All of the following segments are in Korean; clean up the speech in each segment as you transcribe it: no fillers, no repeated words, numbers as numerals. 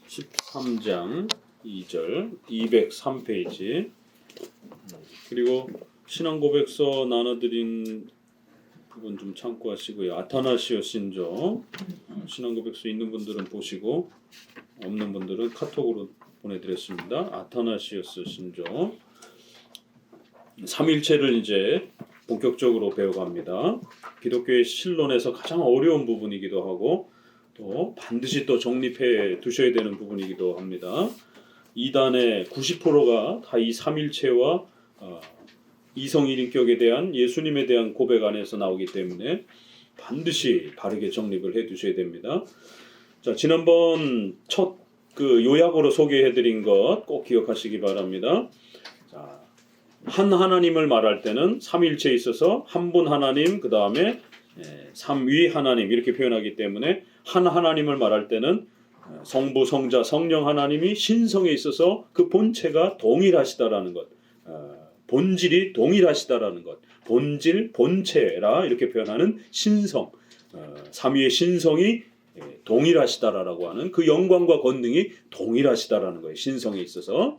13장 2절 203페이지. 그리고 신앙고백서 나눠드린 부분 좀 참고하시고요. 아타나시오 신조 신앙고백서 있는 분들은 보시고 없는 분들은 카톡으로 보내드렸습니다. 아타나시오스 신조 삼일체를 이제 본격적으로 배워갑니다. 기독교의 신론에서 가장 어려운 부분이기도 하고 또 반드시 또 정립해 두셔야 되는 부분이기도 합니다. 이단의 90%가 다 이 삼일체와 이성일인격에 대한 예수님에 대한 고백 안에서 나오기 때문에 반드시 바르게 정립을 해 두셔야 됩니다. 자, 지난번 첫 요약으로 소개해드린 것 꼭 기억하시기 바랍니다. 자, 한 하나님을 말할 때는 삼일체에 있어서 한 분 하나님, 그 다음에 삼위 하나님 이렇게 표현하기 때문에 한 하나님을 말할 때는 성부, 성자, 성령 하나님이 신성에 있어서 그 본체가 동일하시다라는 것, 본질이 동일하시다라는 것, 본질, 본체라 이렇게 표현하는 신성, 삼위의 신성이 동일하시다라고 하는 그 영광과 권능이 동일하시다라는 거예요. 신성에 있어서.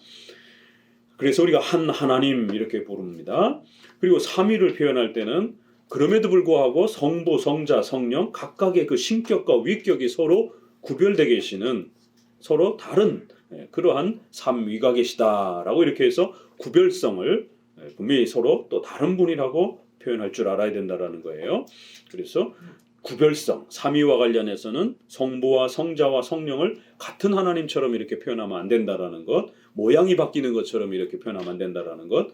그래서 우리가 한 하나님 이렇게 부릅니다. 그리고 삼위를 표현할 때는 그럼에도 불구하고 성부, 성자, 성령 각각의 그 신격과 위격이 서로 구별되게 계시는 서로 다른 그러한 삼위가 계시다라고 이렇게 해서 구별성을 분명히 서로 또 다른 분이라고 표현할 줄 알아야 된다라는 거예요. 그래서 구별성, 삼위와 관련해서는 성부와 성자와 성령을 같은 하나님처럼 이렇게 표현하면 안 된다라는 것, 모양이 바뀌는 것처럼 이렇게 표현하면 안 된다라는 것,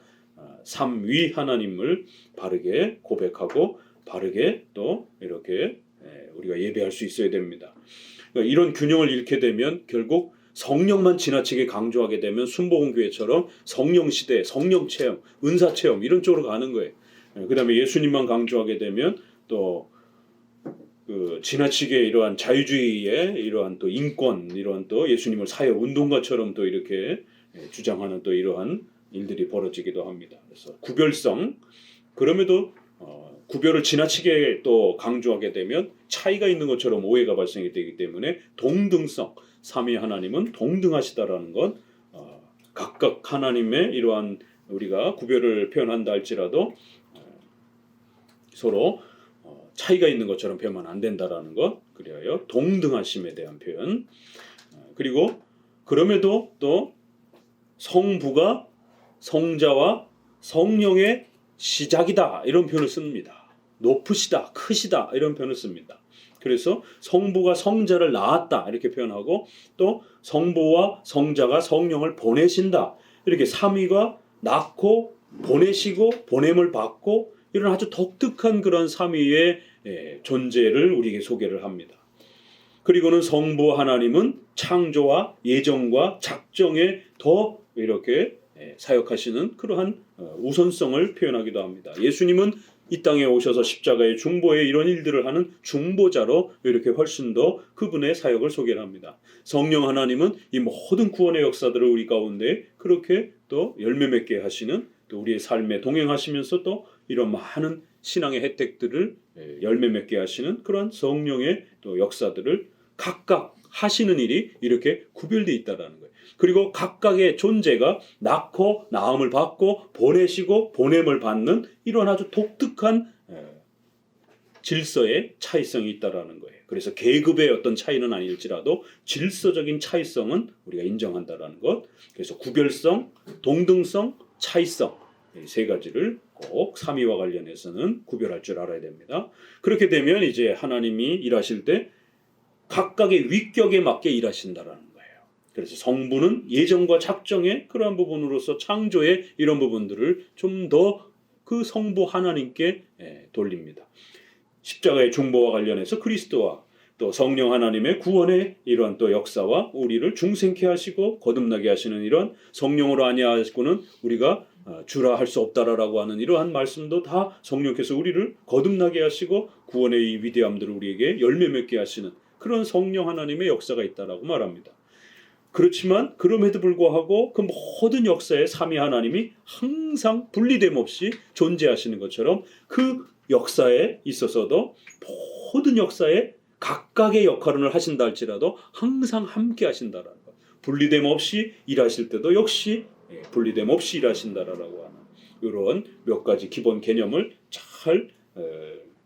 삼위 하나님을 바르게 고백하고 바르게 또 이렇게 우리가 예배할 수 있어야 됩니다. 그러니까 이런 균형을 잃게 되면 결국 성령만 지나치게 강조하게 되면 순복음교회처럼 성령 시대, 성령 체험, 은사 체험 이런 쪽으로 가는 거예요. 그 다음에 예수님만 강조하게 되면 또 지나치게 이러한 자유주의의 이러한 또 인권, 이러한 또 예수님을 사역 운동가처럼 또 이렇게 주장하는 또 이러한 일들이 벌어지기도 합니다. 그래서 구별성, 그럼에도 구별을 지나치게 또 강조하게 되면 차이가 있는 것처럼 오해가 발생이 되기 때문에 동등성, 삼위 하나님은 동등하시다라는 것, 각각 하나님의 이러한 우리가 구별을 표현한다 할지라도 서로 차이가 있는 것처럼 표현하면 안 된다라는 것, 그래요. 동등하심에 대한 표현. 그리고 그럼에도 또 성부가 성자와 성령의 시작이다 이런 표현을 씁니다. 높으시다, 크시다 이런 표현을 씁니다. 그래서 성부가 성자를 낳았다 이렇게 표현하고 또 성부와 성자가 성령을 보내신다 이렇게 삼위가 낳고 보내시고 보냄을 받고 이런 아주 독특한 그런 삼위의 존재를 우리에게 소개를 합니다. 그리고는 성부 하나님은 창조와 예정과 작정에 더 이렇게 사역하시는 그러한 우선성을 표현하기도 합니다. 예수님은 이 땅에 오셔서 십자가의 중보에 이런 일들을 하는 중보자로 이렇게 훨씬 더 그분의 사역을 소개를 합니다. 성령 하나님은 이 모든 구원의 역사들을 우리 가운데 그렇게 또 열매 맺게 하시는 또 우리의 삶에 동행하시면서 또 이런 많은 신앙의 혜택들을 열매 맺게 하시는 그런 성령의 또 역사들을 각각 하시는 일이 이렇게 구별되어 있다는 거예요. 그리고 각각의 존재가 낳고 낳음을 받고 보내시고 보냄을 받는 이런 아주 독특한 질서의 차이성이 있다라는 거예요. 그래서 계급의 어떤 차이는 아닐지라도 질서적인 차이성은 우리가 인정한다라는 것. 그래서 구별성, 동등성, 차이성 이 세 가지를 꼭 삼위와 관련해서는 구별할 줄 알아야 됩니다. 그렇게 되면 이제 하나님이 일하실 때 각각의 위격에 맞게 일하신다라는 거예요. 그래서 성부는 예정과 작정의 그러한 부분으로서 창조의 이런 부분들을 좀 더 그 성부 하나님께 돌립니다. 십자가의 중보와 관련해서 그리스도와 또 성령 하나님의 구원의 이러한 또 역사와 우리를 중생케 하시고 거듭나게 하시는 이런 성령으로 아니하시고는 우리가 주라 할 수 없다라고 하는 이러한 말씀도 다 성령께서 우리를 거듭나게 하시고 구원의 이 위대함들을 우리에게 열매 맺게 하시는 그런 성령 하나님의 역사가 있다라고 말합니다. 그렇지만 그럼에도 불구하고 그 모든 역사에 삼위 하나님이 항상 분리됨 없이 존재하시는 것처럼 그 역사에 있어서도 모든 역사에 각각의 역할을 하신다 할지라도 항상 함께 하신다라는 것. 분리됨 없이 일하실 때도 역시 분리됨 없이 일하신다라고 하는 이런 몇 가지 기본 개념을 잘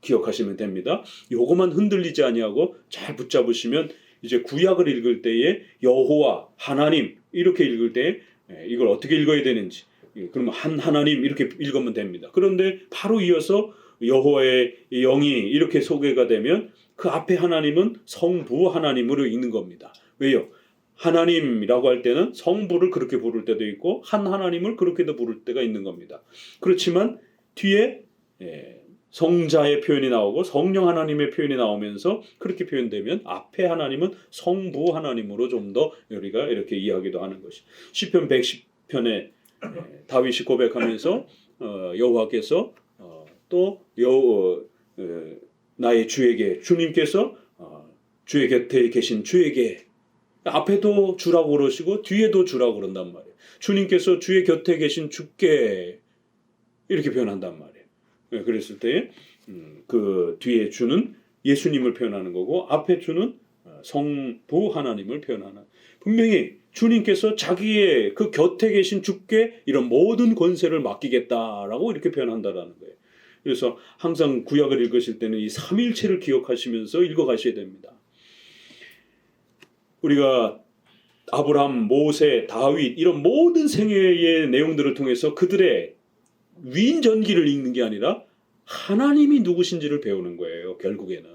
기억하시면 됩니다. 요것만 흔들리지 아니하고 잘 붙잡으시면 이제 구약을 읽을 때에 여호와 하나님 이렇게 읽을 때 이걸 어떻게 읽어야 되는지 그러면 한 하나님 이렇게 읽으면 됩니다. 그런데 바로 이어서 여호와의 영이 이렇게 소개가 되면 그 앞에 하나님은 성부 하나님으로 읽는 겁니다. 왜요? 하나님이라고 할 때는 성부를 그렇게 부를 때도 있고 한 하나님을 그렇게도 부를 때가 있는 겁니다. 그렇지만 뒤에 성자의 표현이 나오고 성령 하나님의 표현이 나오면서 그렇게 표현되면 앞에 하나님은 성부 하나님으로 좀 더 우리가 이렇게 이해하기도 하는 것이. 시편 110편에 다윗이 고백하면서 여호와께서 또 나의 주에게 주님께서 주의 곁에 계신 주에게 앞에도 주라고 그러시고 뒤에도 주라고 그런단 말이에요. 주님께서 주의 곁에 계신 주께 이렇게 표현한단 말이에요. 그랬을 때 그 뒤에 주는 예수님을 표현하는 거고 앞에 주는 성부 하나님을 표현하는. 분명히 주님께서 자기의 그 곁에 계신 주께 이런 모든 권세를 맡기겠다라고 이렇게 표현한다라는 거예요. 그래서 항상 구약을 읽으실 때는 이 삼위일체를 기억하시면서 읽어가셔야 됩니다. 우리가 아브라함, 모세, 다윗 이런 모든 생애의 내용들을 통해서 그들의 위인전기를 읽는 게 아니라 하나님이 누구신지를 배우는 거예요. 결국에는.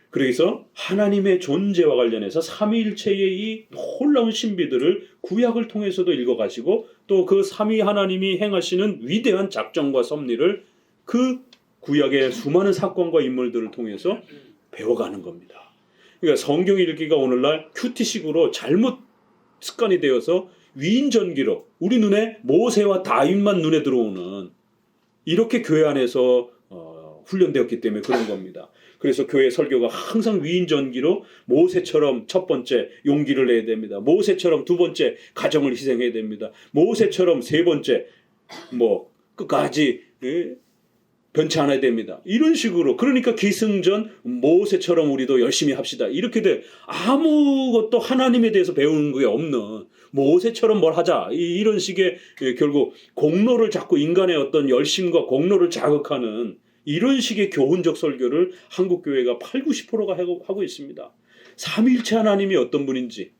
그래서 하나님의 존재와 관련해서 삼위일체의 이 놀라운 신비들을 구약을 통해서도 읽어가시고 또 그 삼위 하나님이 행하시는 위대한 작정과 섭리를 그 구약의 수많은 사건과 인물들을 통해서 배워가는 겁니다. 그러니까 성경 읽기가 오늘날 큐티식으로 잘못 습관이 되어서 위인전기로 우리 눈에 모세와 다윗만 눈에 들어오는 이렇게 교회 안에서 훈련되었기 때문에 그런 겁니다. 그래서 교회 설교가 항상 위인전기로 모세처럼 첫 번째 용기를 내야 됩니다. 모세처럼 두 번째 가정을 희생해야 됩니다. 모세처럼 세 번째 끝까지 변치 않아야 됩니다. 이런 식으로 그러니까 기승전 모세처럼 우리도 열심히 합시다. 이렇게 돼 아무것도 하나님에 대해서 배우는 게 없는 모세처럼 뭘 하자 이런 식의 결국 공로를 자꾸 인간의 어떤 열심과 공로를 자극하는 이런 식의 교훈적 설교를 한국교회가 80~90%가 하고 있습니다. 삼위일체 하나님이 어떤 분인지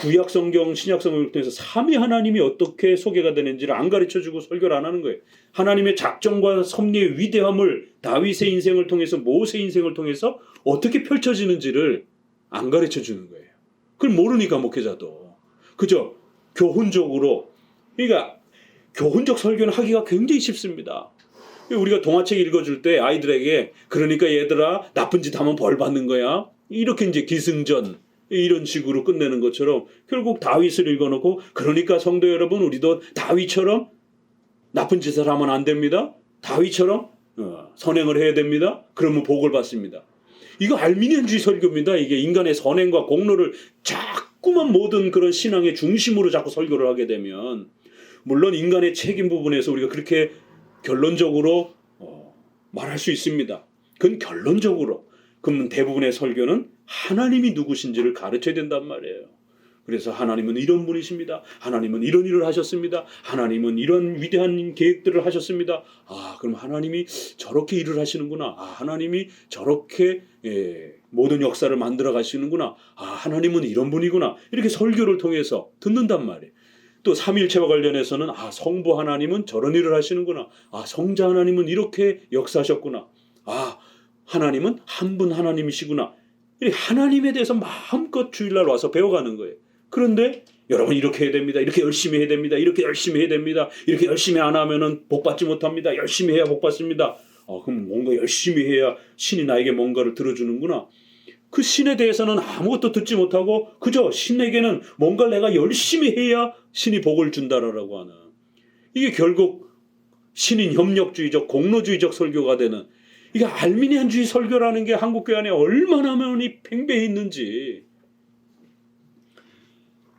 구약성경, 신약성경을 통해서 삼위 하나님이 어떻게 소개가 되는지를 안 가르쳐주고 설교를 안 하는 거예요. 하나님의 작정과 섭리의 위대함을 다윗의 인생을 통해서 모세의 인생을 통해서 어떻게 펼쳐지는지를 안 가르쳐주는 거예요. 그걸 모르니까 목회자도. 그죠? 교훈적으로. 그러니까 교훈적 설교는 하기가 굉장히 쉽습니다. 우리가 동화책 읽어줄 때 아이들에게 그러니까 얘들아 나쁜 짓 하면 벌 받는 거야. 이렇게 이제 기승전 이런 식으로 끝내는 것처럼 결국 다윗을 읽어놓고 그러니까 성도 여러분 우리도 다윗처럼 나쁜 짓을 하면 안 됩니다. 다윗처럼 선행을 해야 됩니다. 그러면 복을 받습니다. 이거 알미니안주의 설교입니다. 이게 인간의 선행과 공로를 자꾸만 모든 그런 신앙의 중심으로 자꾸 설교를 하게 되면 물론 인간의 책임 부분에서 우리가 그렇게 결론적으로 말할 수 있습니다. 그건 결론적으로. 그러면 대부분의 설교는 하나님이 누구신지를 가르쳐야 된단 말이에요. 그래서 하나님은 이런 분이십니다. 하나님은 이런 일을 하셨습니다. 하나님은 이런 위대한 계획들을 하셨습니다. 그럼 하나님이 저렇게 일을 하시는구나. 하나님이 저렇게 모든 역사를 만들어 가시는구나. 하나님은 이런 분이구나. 이렇게 설교를 통해서 듣는단 말이에요. 또 삼위일체와 관련해서는 성부 하나님은 저런 일을 하시는구나. 성자 하나님은 이렇게 역사하셨구나. 하나님은 한 분 하나님이시구나. 하나님에 대해서 마음껏 주일날 와서 배워가는 거예요. 그런데 여러분 이렇게 해야 됩니다. 이렇게 열심히 해야 됩니다. 이렇게 열심히 해야 됩니다. 이렇게 열심히 안 하면은 복 받지 못합니다. 열심히 해야 복 받습니다. 그럼 뭔가 열심히 해야 신이 나에게 뭔가를 들어주는구나. 그 신에 대해서는 아무것도 듣지 못하고 그저 신에게는 뭔가 내가 열심히 해야 신이 복을 준다라고 하는 이게 결국 신인 협력주의적 공로주의적 설교가 되는 이게 알미니안주의 설교라는 게 한국교회 안에 얼마나 많이 팽배해 있는지.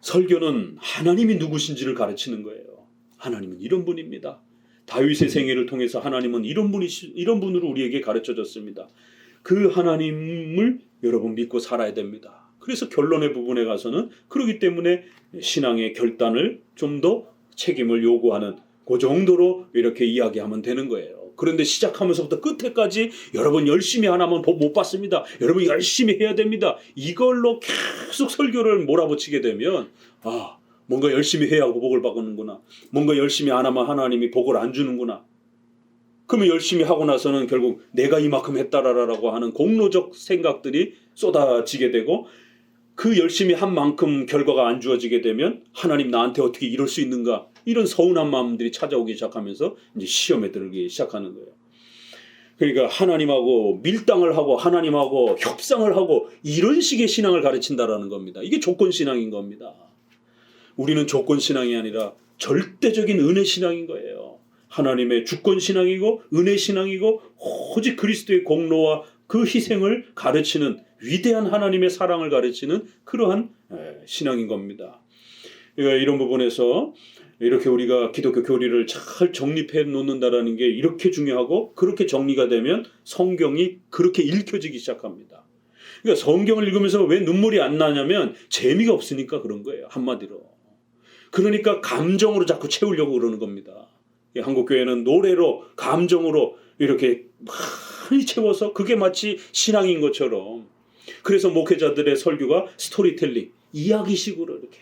설교는 하나님이 누구신지를 가르치는 거예요. 하나님은 이런 분입니다. 다윗의 생애를 통해서 하나님은 이런 분으로 우리에게 가르쳐줬습니다. 그 하나님을 여러분 믿고 살아야 됩니다. 그래서 결론의 부분에 가서는 그렇기 때문에 신앙의 결단을 좀 더 책임을 요구하는 그 정도로 이렇게 이야기하면 되는 거예요. 그런데 시작하면서부터 끝에까지 여러분 열심히 하나만 못 받습니다. 여러분 열심히 해야 됩니다. 이걸로 계속 설교를 몰아붙이게 되면 뭔가 열심히 해야 하고 복을 받는구나. 뭔가 열심히 안 하면 하나님이 복을 안 주는구나. 그러면 열심히 하고 나서는 결국 내가 이만큼 했다라고 하는 공로적 생각들이 쏟아지게 되고 그 열심히 한 만큼 결과가 안 주어지게 되면 하나님 나한테 어떻게 이럴 수 있는가 이런 서운한 마음들이 찾아오기 시작하면서 이제 시험에 들기 시작하는 거예요. 그러니까 하나님하고 밀당을 하고 하나님하고 협상을 하고 이런 식의 신앙을 가르친다라는 겁니다. 이게 조건 신앙인 겁니다. 우리는 조건 신앙이 아니라 절대적인 은혜 신앙인 거예요. 하나님의 주권 신앙이고 은혜 신앙이고 오직 그리스도의 공로와 그 희생을 가르치는 위대한 하나님의 사랑을 가르치는 그러한 신앙인 겁니다. 그러니까 이런 부분에서 이렇게 우리가 기독교 교리를 잘 정립해 놓는다라는 게 이렇게 중요하고 그렇게 정리가 되면 성경이 그렇게 읽혀지기 시작합니다. 그러니까 성경을 읽으면서 왜 눈물이 안 나냐면 재미가 없으니까 그런 거예요. 한마디로. 그러니까 감정으로 자꾸 채우려고 그러는 겁니다. 한국교회는 노래로 감정으로 이렇게 많이 채워서 그게 마치 신앙인 것처럼 그래서 목회자들의 설교가 스토리텔링, 이야기식으로 이렇게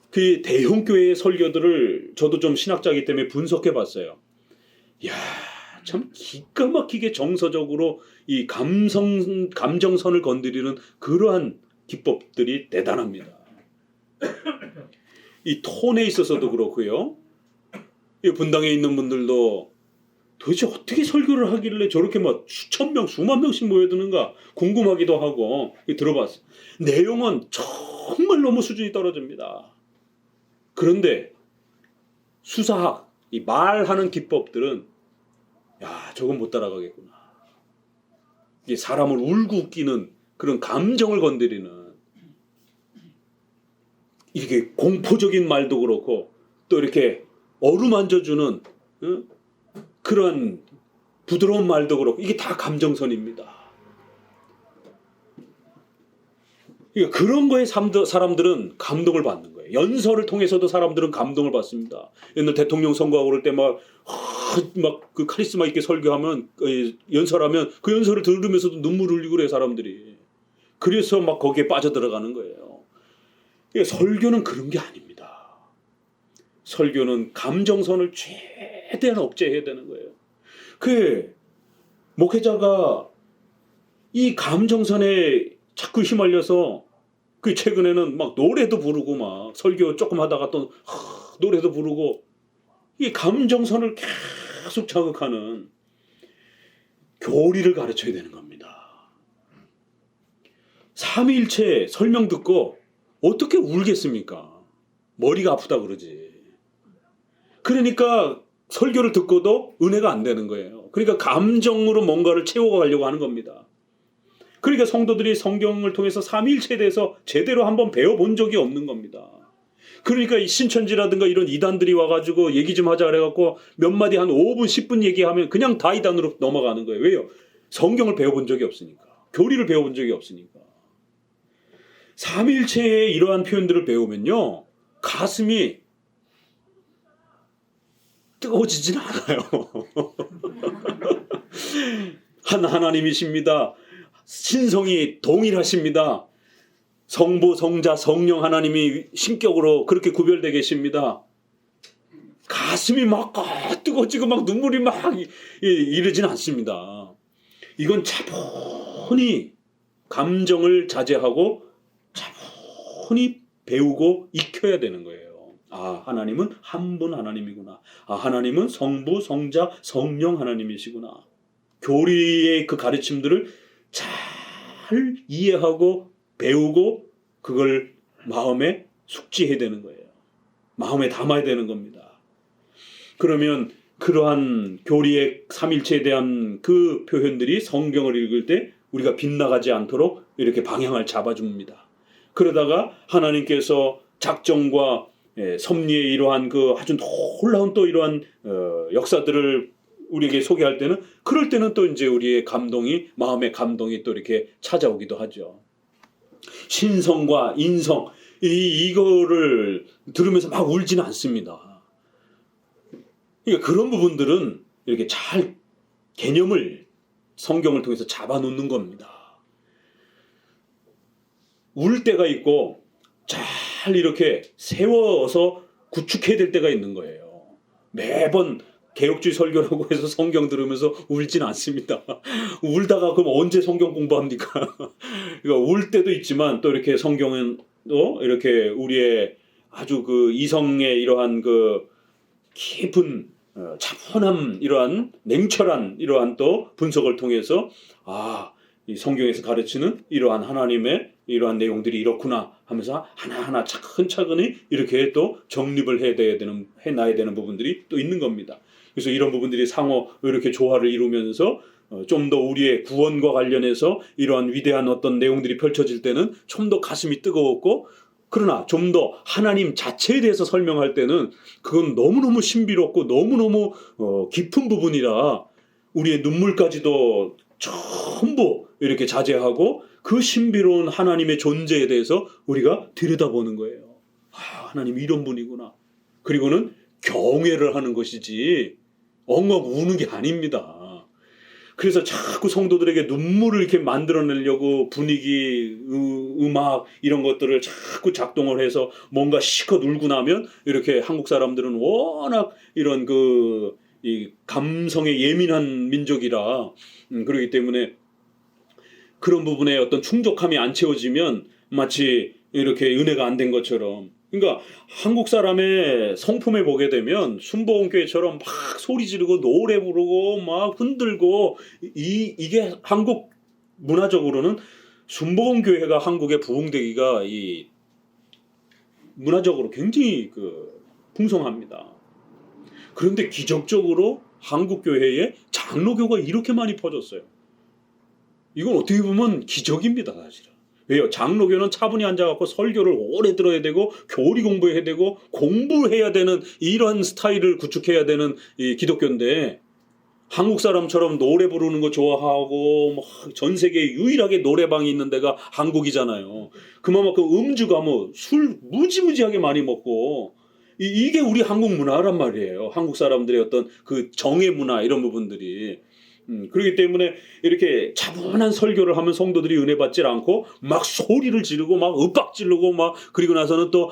그 대형교회의 설교들을 저도 좀 신학자이기 때문에 분석해 봤어요. 이야, 참 기가 막히게 정서적으로 이 감정선을 건드리는 그러한 기법들이 대단합니다. 이 톤에 있어서도 그렇고요. 이 분당에 있는 분들도 도대체 어떻게 설교를 하길래 저렇게 막 수천 명, 수만 명씩 모여드는가 궁금하기도 하고 들어봤어요. 내용은 정말 너무 수준이 떨어집니다. 그런데 수사학, 이 말하는 기법들은 저건 못 따라가겠구나. 이게 사람을 울고 웃기는 그런 감정을 건드리는 이렇게 공포적인 말도 그렇고 또 이렇게 어루만져주는 그런 부드러운 말도 그렇고 이게 다 감정선입니다. 그러니까 그런 거에 사람들은 감동을 받는 거예요. 연설을 통해서도 사람들은 감동을 받습니다. 옛날 대통령 선거하고 그럴 때 막 그 카리스마 있게 설교하면 연설하면 그 연설을 들으면서도 눈물을 흘리고 그래 사람들이. 그래서 막 거기에 빠져들어가는 거예요. 그러니까 설교는 그런 게 아닙니다. 설교는 감정선을 최대한 억제해야 되는 거예요. 그 목회자가 이 감정선에 자꾸 휘말려서 그 최근에는 막 노래도 부르고 막 설교 조금 하다가 또 노래도 부르고 이 감정선을 계속 자극하는 교리를 가르쳐야 되는 겁니다. 삼위일체 설명 듣고 어떻게 울겠습니까? 머리가 아프다 그러지. 그러니까 설교를 듣고도 은혜가 안 되는 거예요. 그러니까 감정으로 뭔가를 채워가려고 하는 겁니다. 그러니까 성도들이 성경을 통해서 삼위일체에 대해서 제대로 한번 배워본 적이 없는 겁니다. 그러니까 이 신천지라든가 이런 이단들이 와가지고 얘기 좀 하자 그래갖고 몇 마디 한 5분 10분 얘기하면 그냥 다 이단으로 넘어가는 거예요. 왜요? 성경을 배워본 적이 없으니까. 교리를 배워본 적이 없으니까. 삼위일체의 이러한 표현들을 배우면요 가슴이 뜨거워지진 않아요. 한 하나님이십니다. 신성이 동일하십니다. 성부, 성자, 성령 하나님이 신격으로 그렇게 구별되어 계십니다. 가슴이 막 뜨거워지고 막 눈물이 막 이러진 않습니다. 이건 차분히 감정을 자제하고 차분히 배우고 익혀야 되는 거예요. 하나님은 한 분 하나님이구나. 하나님은 성부, 성자, 성령 하나님이시구나. 교리의 그 가르침들을 잘 이해하고 배우고 그걸 마음에 숙지해야 되는 거예요. 마음에 담아야 되는 겁니다. 그러면 그러한 교리의 삼일체에 대한 그 표현들이 성경을 읽을 때 우리가 빗나가지 않도록 이렇게 방향을 잡아줍니다. 그러다가 하나님께서 작정과 섭리의 이러한 그 아주 놀라운 또 이러한 역사들을 우리에게 소개할 때는 그럴 때는 또 이제 우리의 감동이 마음의 감동이 또 이렇게 찾아오기도 하죠. 신성과 인성 이거를 들으면서 막 울지는 않습니다. 그러니까 그런 부분들은 이렇게 잘 개념을 성경을 통해서 잡아놓는 겁니다. 울 때가 있고 잘 이렇게 세워서 구축해야 될 때가 있는 거예요. 매번 개혁주의 설교라고 해서 성경 들으면서 울진 않습니다. 울다가 그럼 언제 성경 공부합니까? 그러니까 울 때도 있지만 또 이렇게 성경은 또 이렇게 우리의 아주 그 이성의 이러한 그 깊은 차분함 이러한 냉철한 이러한 또 분석을 통해서 이 성경에서 가르치는 이러한 하나님의 이러한 내용들이 이렇구나 하면서 하나하나 차근차근히 이렇게 또 정립을 해놔야 되는 부분들이 또 있는 겁니다. 그래서 이런 부분들이 상호 이렇게 조화를 이루면서 좀 더 우리의 구원과 관련해서 이러한 위대한 어떤 내용들이 펼쳐질 때는 좀 더 가슴이 뜨거웠고, 그러나 좀 더 하나님 자체에 대해서 설명할 때는 그건 너무너무 신비롭고 너무너무 깊은 부분이라 우리의 눈물까지도 전부 이렇게 자제하고 그 신비로운 하나님의 존재에 대해서 우리가 들여다보는 거예요. 하나님 이런 분이구나. 그리고는 경외를 하는 것이지 엉엉 우는 게 아닙니다. 그래서 자꾸 성도들에게 눈물을 이렇게 만들어내려고 분위기, 음악 이런 것들을 자꾸 작동을 해서 뭔가 시컷 울고 나면 이렇게 한국 사람들은 워낙 이런 이 감성에 예민한 민족이라 그렇기 때문에 그런 부분에 어떤 충족함이 안 채워지면 마치 이렇게 은혜가 안 된 것처럼, 그러니까 한국 사람의 성품에 보게 되면 순복음교회처럼 막 소리 지르고 노래 부르고 막 흔들고 이게 한국 문화적으로는 순복음교회가 한국에 부흥되기가 이 문화적으로 굉장히 풍성합니다. 그런데 기적적으로 한국 교회에 장로교가 이렇게 많이 퍼졌어요. 이건 어떻게 보면 기적입니다, 사실은. 왜요? 장로교는 차분히 앉아갖고 설교를 오래 들어야 되고 교리 공부해야 되고 공부해야 되는 이런 스타일을 구축해야 되는 이 기독교인데, 한국 사람처럼 노래 부르는 거 좋아하고 전 세계에 유일하게 노래방이 있는 데가 한국이잖아요. 그만큼 음주가 술 무지무지하게 많이 먹고 이게 우리 한국 문화란 말이에요. 한국 사람들의 어떤 그 정의 문화 이런 부분들이. 그렇기 때문에 이렇게 차분한 설교를 하면 성도들이 은혜 받질 않고 막 소리를 지르고 막 윽박 지르고 막 그리고 나서는 또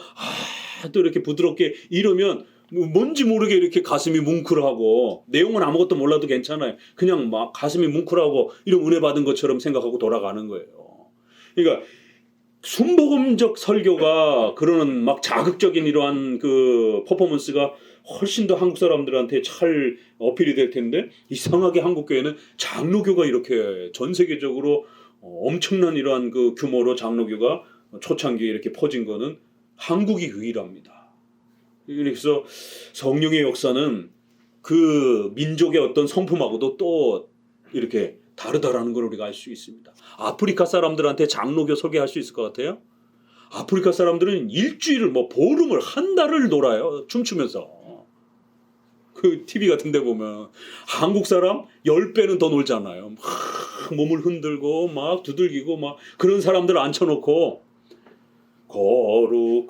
이렇게 부드럽게 이러면 뭔지 모르게 이렇게 가슴이 뭉클하고 내용은 아무것도 몰라도 괜찮아요. 그냥 막 가슴이 뭉클하고 이런 은혜 받은 것처럼 생각하고 돌아가는 거예요. 그러니까 순복음적 설교가 그러는 막 자극적인 이러한 퍼포먼스가 훨씬 더 한국 사람들한테 잘 어필이 될 텐데, 이상하게 한국 교회는 장로교가 이렇게 전 세계적으로 엄청난 이러한 규모로 장로교가 초창기에 이렇게 퍼진 거는 한국이 유일합니다. 그래서 성령의 역사는 그 민족의 어떤 성품하고도 또 이렇게 다르다라는 걸 우리가 알 수 있습니다. 아프리카 사람들한테 장로교 소개할 수 있을 것 같아요? 아프리카 사람들은 일주일을 보름을 한 달을 놀아요. 춤추면서. TV 같은 데 보면 한국 사람 10배는 더 놀잖아요. 막 몸을 흔들고 막 두들기고 막 그런 사람들을 앉혀놓고 거룩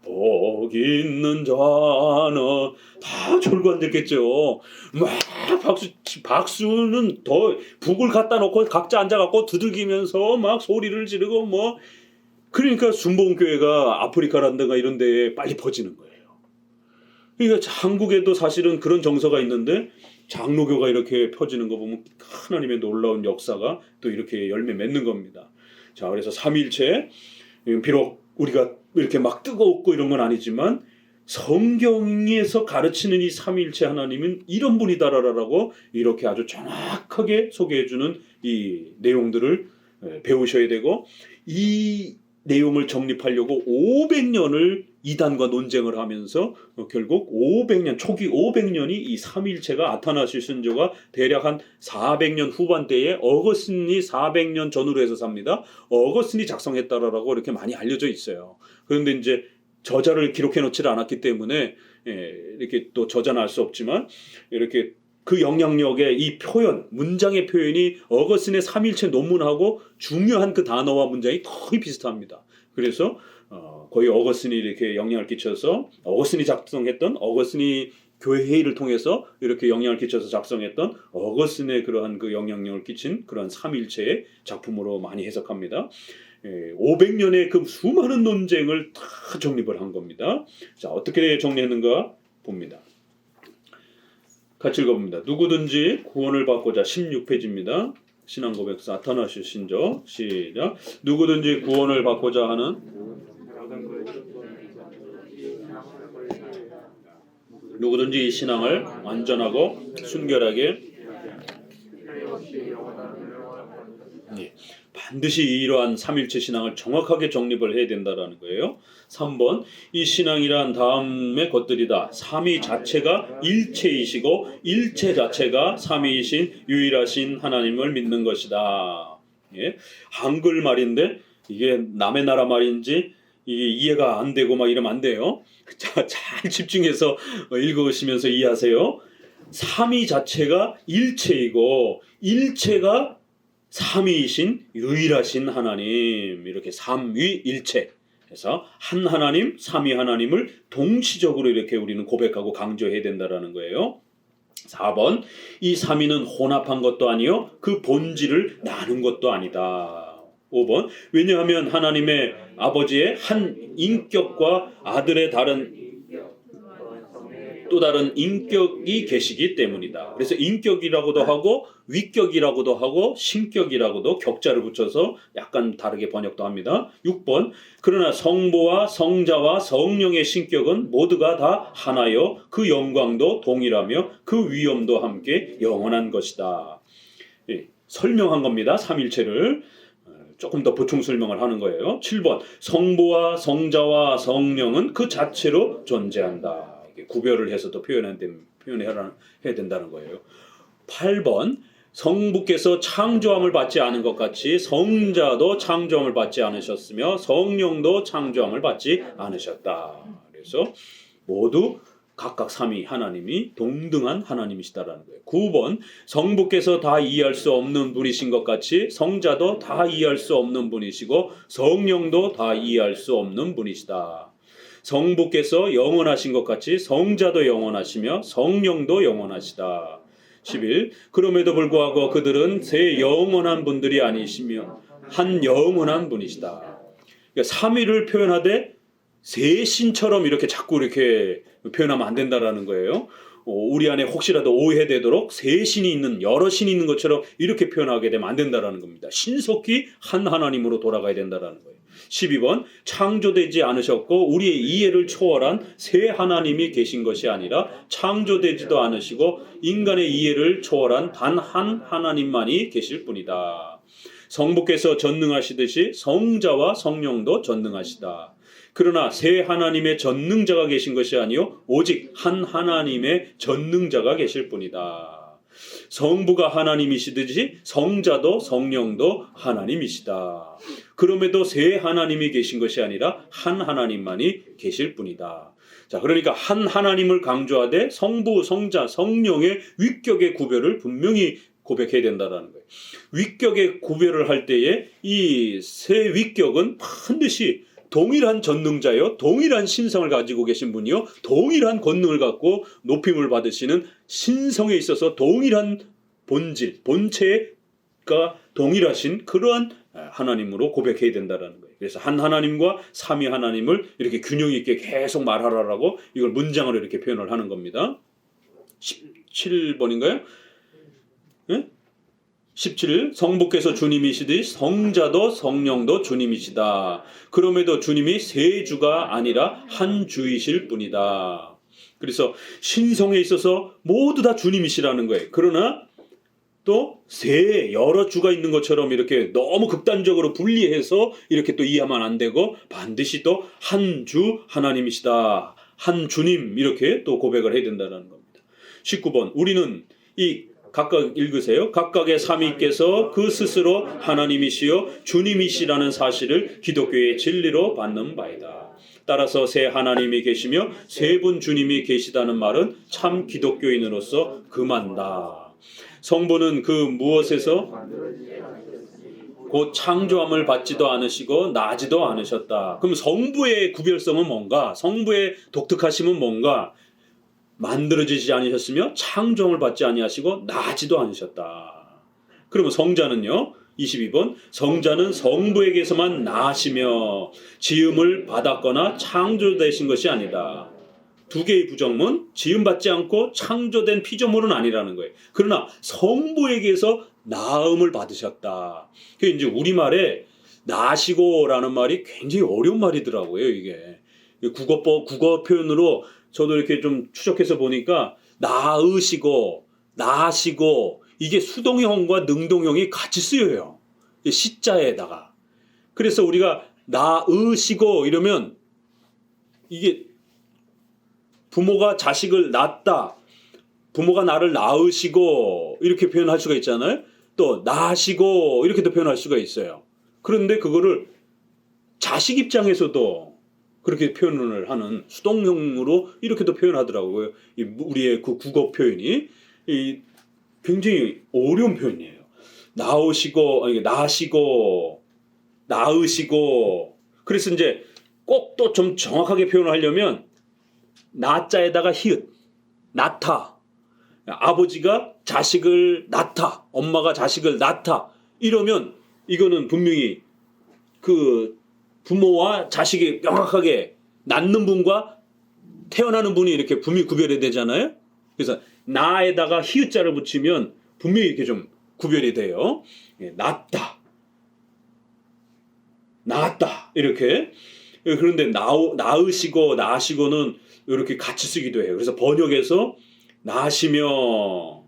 복 있는 자는 다 졸고 앉았겠죠. 막 박수는 더 북을 갖다 놓고 각자 앉아갖고 두들기면서 막 소리를 지르고 그러니까 순복음교회가 아프리카라든가 이런 데에 빨리 퍼지는 거예요. 그러니까 한국에도 사실은 그런 정서가 있는데 장로교가 이렇게 퍼지는 거 보면 하나님의 놀라운 역사가 또 이렇게 열매 맺는 겁니다. 자, 그래서 삼위일체, 비록 우리가 이렇게 막 뜨겁고 이런 건 아니지만 성경에서 가르치는 이 삼위일체 하나님은 이런 분이다라고 이렇게 아주 정확하게 소개해주는 이 내용들을 배우셔야 되고, 이 내용을 정립하려고 500년을 이단과 논쟁을 하면서 결국 500년, 초기 500년이 이 삼위일체가 아타나시 순교가 대략 한 400년 후반대에 어거스틴이 400년 전후로 해서 삽니다. 어거스틴이 작성했다라고 이렇게 많이 알려져 있어요. 그런데 이제 저자를 기록해 놓지 않았기 때문에 이렇게 또 저장할 수 없지만 이렇게 그 영향력의 이 표현, 문장의 표현이 어거스틴의 삼일체 논문하고 중요한 그 단어와 문장이 거의 비슷합니다. 그래서 거의 어거스틴이 이렇게 영향을 끼쳐서 어거스틴이 작성했던 어거스틴이 교회 회의를 통해서 이렇게 영향을 끼쳐서 작성했던 어거스틴의 그러한 그 영향력을 끼친 그런 삼일체의 작품으로 많이 해석합니다. 500년의 그 수많은 논쟁을 다 정립을 한 겁니다. 자, 어떻게 정리했는가 봅니다. 같이 읽어봅니다. 누구든지 구원을 받고자 16페이지입니다. 신앙고백서 아타나시오 신조 시작. 누구든지 구원을 받고자 하는 누구든지 이 신앙을 완전하고 순결하게 반드시 이러한 삼일체 신앙을 정확하게 정립을 해야 된다라는 거예요. 3번 이 신앙이란 다음의 것들이다. 삼위 자체가 일체이시고 일체 자체가 삼위이신 유일하신 하나님을 믿는 것이다. 한글 말인데 이게 남의 나라 말인지 이게 이해가 안 되고 막 이러면 안 돼요. 자, 잘 집중해서 읽으시면서 이해하세요. 삼위 자체가 일체이고 일체가 삼위이신 유일하신 하나님, 이렇게 삼위일체 해서 한 하나님, 삼위 하나님을 동시적으로 이렇게 우리는 고백하고 강조해야 된다라는 거예요. 4번 이 삼위는 혼합한 것도 아니요 그 본질을 나눈 것도 아니다. 5번 왜냐하면 하나님의 아버지의 한 인격과 아들의 또 다른 인격이 계시기 때문이다. 그래서 인격이라고도 하고 위격이라고도 하고 신격이라고도 격자를 붙여서 약간 다르게 번역도 합니다. 6번 그러나 성부와 성자와 성령의 신격은 모두가 다 하나요 그 영광도 동일하며 그 위엄도 함께 영원한 것이다. 설명한 겁니다. 삼일체를 조금 더 보충 설명을 하는 거예요. 7번 성부와 성자와 성령은 그 자체로 존재한다. 구별을 해서 또 표현해야 된다는 거예요. 8번 성부께서 창조함을 받지 않은 것 같이 성자도 창조함을 받지 않으셨으며 성령도 창조함을 받지 않으셨다. 그래서 모두 각각 삼위 하나님이 동등한 하나님이시다라는 거예요. 9번 성부께서 다 이해할 수 없는 분이신 것 같이 성자도 다 이해할 수 없는 분이시고 성령도 다 이해할 수 없는 분이시다. 성부께서 영원하신 것 같이 성자도 영원하시며 성령도 영원하시다. 11. 그럼에도 불구하고 그들은 세 영원한 분들이 아니시며 한 영원한 분이시다. 그러니까 삼위를 표현하되 세 신처럼 이렇게 자꾸 이렇게 표현하면 안 된다라는 거예요. 우리 안에 혹시라도 오해되도록 세 신이 있는 여러 신이 있는 것처럼 이렇게 표현하게 되면 안 된다라는 겁니다. 신속히 한 하나님으로 돌아가야 된다라는 거예요. 12번 창조되지 않으셨고 우리의 이해를 초월한 새 하나님이 계신 것이 아니라 창조되지도 않으시고 인간의 이해를 초월한 단 한 하나님만이 계실 뿐이다. 성부께서 전능하시듯이 성자와 성령도 전능하시다. 그러나 세 하나님의 전능자가 계신 것이 아니요 오직 한 하나님의 전능자가 계실 뿐이다. 성부가 하나님이시듯이 성자도 성령도 하나님이시다. 그럼에도 세 하나님이 계신 것이 아니라 한 하나님만이 계실 뿐이다. 자, 그러니까 한 하나님을 강조하되 성부, 성자, 성령의 위격의 구별을 분명히 고백해야 된다는 거예요. 위격의 구별을 할 때에 이 세 위격은 반드시 동일한 전능자요, 동일한 신성을 가지고 계신 분이요, 동일한 권능을 갖고 높임을 받으시는 신성에 있어서 동일한 본질, 본체가 동일하신 그러한 하나님으로 고백해야 된다는 거예요. 그래서 한 하나님과 삼위 하나님을 이렇게 균형 있게 계속 말하라라고 이걸 문장으로 이렇게 표현을 하는 겁니다. 17번인가요? 네? 17. 성부께서 주님이시듯이 성자도 성령도 주님이시다. 그럼에도 주님이 세 주가 아니라 한 주이실 뿐이다. 그래서 신성에 있어서 모두 다 주님이시라는 거예요. 그러나 또 세 여러 주가 있는 것처럼 이렇게 너무 극단적으로 분리해서 이렇게 또 이해하면 안 되고 반드시 또 한 주 하나님이시다. 한 주님 이렇게 또 고백을 해야 된다는 겁니다. 19번. 우리는 이 각각 읽으세요. 각각의 삼위께서 그 스스로 하나님이시요 주님이시라는 사실을 기독교의 진리로 받는 바이다. 따라서 세 하나님이 계시며 세 분 주님이 계시다는 말은 참 기독교인으로서 금한다. 성부는 그 무엇에서 곧 창조함을 받지도 않으시고 나지도 않으셨다. 그럼 성부의 구별성은 뭔가? 성부의 독특하심은 뭔가? 만들어지지 않으셨으며 창조함을 받지 아니하시고 나지도 않으셨다. 그러면 성자는요? 22번 성자는 성부에게서만 나시며 지음을 받았거나 창조되신 것이 아니다. 두 개의 부정문, 지음받지 않고 창조된 피조물은 아니라는 거예요. 그러나 성부에게서 나음을 받으셨다. 그 이제 우리말에 나시고라는 말이 굉장히 어려운 말이더라고요. 이게 국어 표현으로 저도 이렇게 좀 추적해서 보니까 나으시고 나시고 이게 수동형과 능동형이 같이 쓰여요. 시자에다가. 그래서 우리가 나으시고 이러면 이게 부모가 자식을 낳았다. 부모가 나를 낳으시고 이렇게 표현할 수가 있잖아요. 또 낳으시고 이렇게도 표현할 수가 있어요. 그런데 그거를 자식 입장에서도 그렇게 표현을 하는 수동형으로 이렇게도 표현하더라고요. 우리의 그 국어 표현이 굉장히 어려운 표현이에요. 나으시고 낳으시고 그래서 이제 꼭 또 좀 정확하게 표현을 하려면 나자에다가 히읗 낳다. 아버지가 자식을 낳다. 엄마가 자식을 낳다. 이러면 이거는 분명히 그 부모와 자식이 명확하게 낳는 분과 태어나는 분이 이렇게 분명히 구별이 되잖아요. 그래서 나에다가 히읗자를 붙이면 분명히 이렇게 좀 구별이 돼요. 낳다. 낳았다. 이렇게. 그런데 낳으시고 나시고는 이렇게 같이 쓰기도 해요. 그래서 번역에서 나시며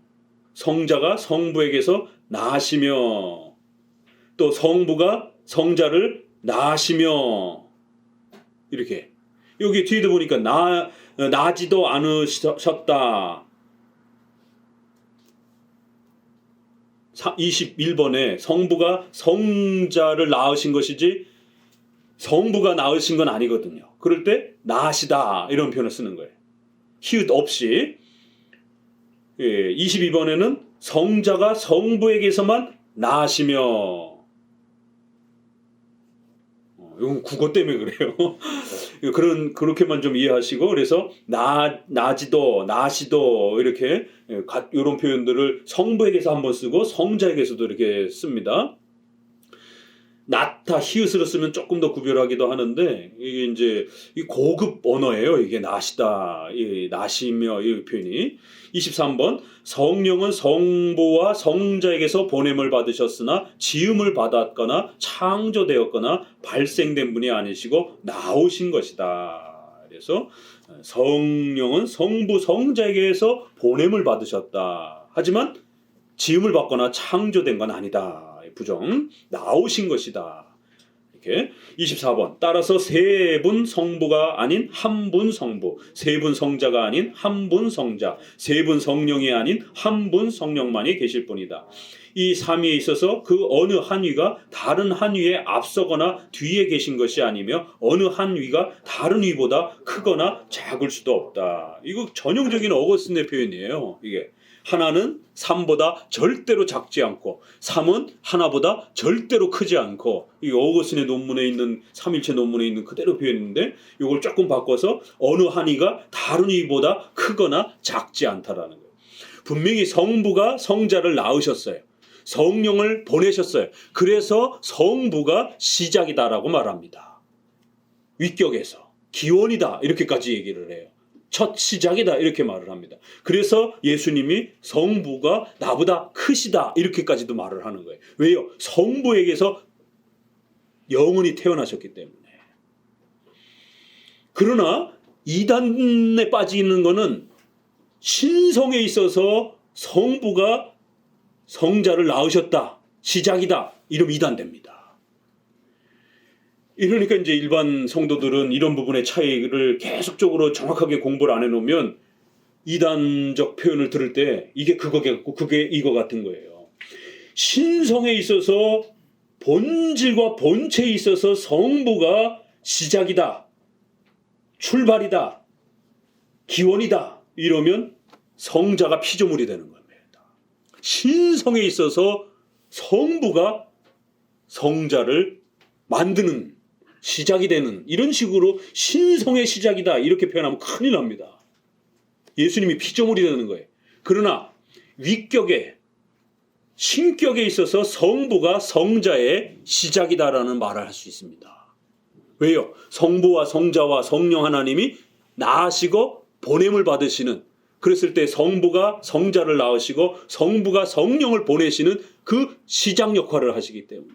성자가 성부에게서 나시며 또 성부가 성자를 나시며 이렇게 여기 뒤에도 보니까 나지도 않으셨다. 21번에 성부가 성자를 낳으신 것이지 성부가 낳으신 건 아니거든요. 그럴 때 나시다 이런 표현을 쓰는 거예요. 히읗 없이. 22번에는 성자가 성부에게서만 나시며 이건 국어 때문에 그래요. 그렇게만 좀 이해하시고 그래서 나지도 나시도 이렇게 이런 표현들을 성부에게서 한번 쓰고 성자에게서도 이렇게 씁니다. 낳다 히읗으로 쓰면 조금 더 구별하기도 하는데 이게 이제 이 고급 언어예요. 이게 나시다, 나시며 이 표현이. 23번 성령은 성부와 성자에게서 보냄을 받으셨으나 지음을 받았거나 창조되었거나 발생된 분이 아니시고 나오신 것이다. 그래서 성령은 성부 성자에게서 보냄을 받으셨다. 하지만 지음을 받거나 창조된 건 아니다. 부정 나오신 것이다. 이렇게 24번 따라서 세 분 성부가 아닌 한 분 성부, 세 분 성자가 아닌 한 분 성자, 세 분 성령이 아닌 한 분 성령만이 계실 뿐이다. 이 삼위에 있어서 그 어느 한 위가 다른 한 위에 앞서거나 뒤에 계신 것이 아니며 어느 한 위가 다른 위보다 크거나 작을 수도 없다. 이거 전형적인 어거스틴의 표현이에요. 이게 하나는 3보다 절대로 작지 않고 3은 하나보다 절대로 크지 않고 이 어거스틴의 논문에 있는 삼일체 논문에 있는 그대로 표현인데 이걸 조금 바꿔서 어느 한 위가 다른 위보다 크거나 작지 않다라는 거예요. 분명히 성부가 성자를 낳으셨어요. 성령을 보내셨어요. 그래서 성부가 시작이다라고 말합니다. 위격에서 기원이다 이렇게까지 얘기를 해요. 첫 시작이다 이렇게 말을 합니다. 그래서 예수님이 성부가 나보다 크시다 이렇게까지도 말을 하는 거예요. 왜요? 성부에게서 영원히 태어나셨기 때문에. 그러나 이단에 빠지는 거는 신성에 있어서 성부가 성자를 낳으셨다. 시작이다. 이러면 이단됩니다. 이러니까 이제 일반 성도들은 이런 부분의 차이를 계속적으로 정확하게 공부를 안 해놓으면 이단적 표현을 들을 때 이게 그거겠고 그게 이거 같은 거예요. 신성에 있어서 본질과 본체에 있어서 성부가 시작이다. 출발이다, 기원이다 이러면 성자가 피조물이 되는 겁니다. 신성에 있어서 성부가 성자를 만드는 시작이 되는, 이런 식으로 신성의 시작이다 이렇게 표현하면 큰일 납니다. 예수님이 피조물이 되는 거예요. 그러나 위격에, 신격에 있어서 성부가 성자의 시작이다라는 말을 할 수 있습니다. 왜요? 성부와 성자와 성령 하나님이 낳으시고 보냄을 받으시는, 그랬을 때 성부가 성자를 낳으시고 성부가 성령을 보내시는 그 시작 역할을 하시기 때문에,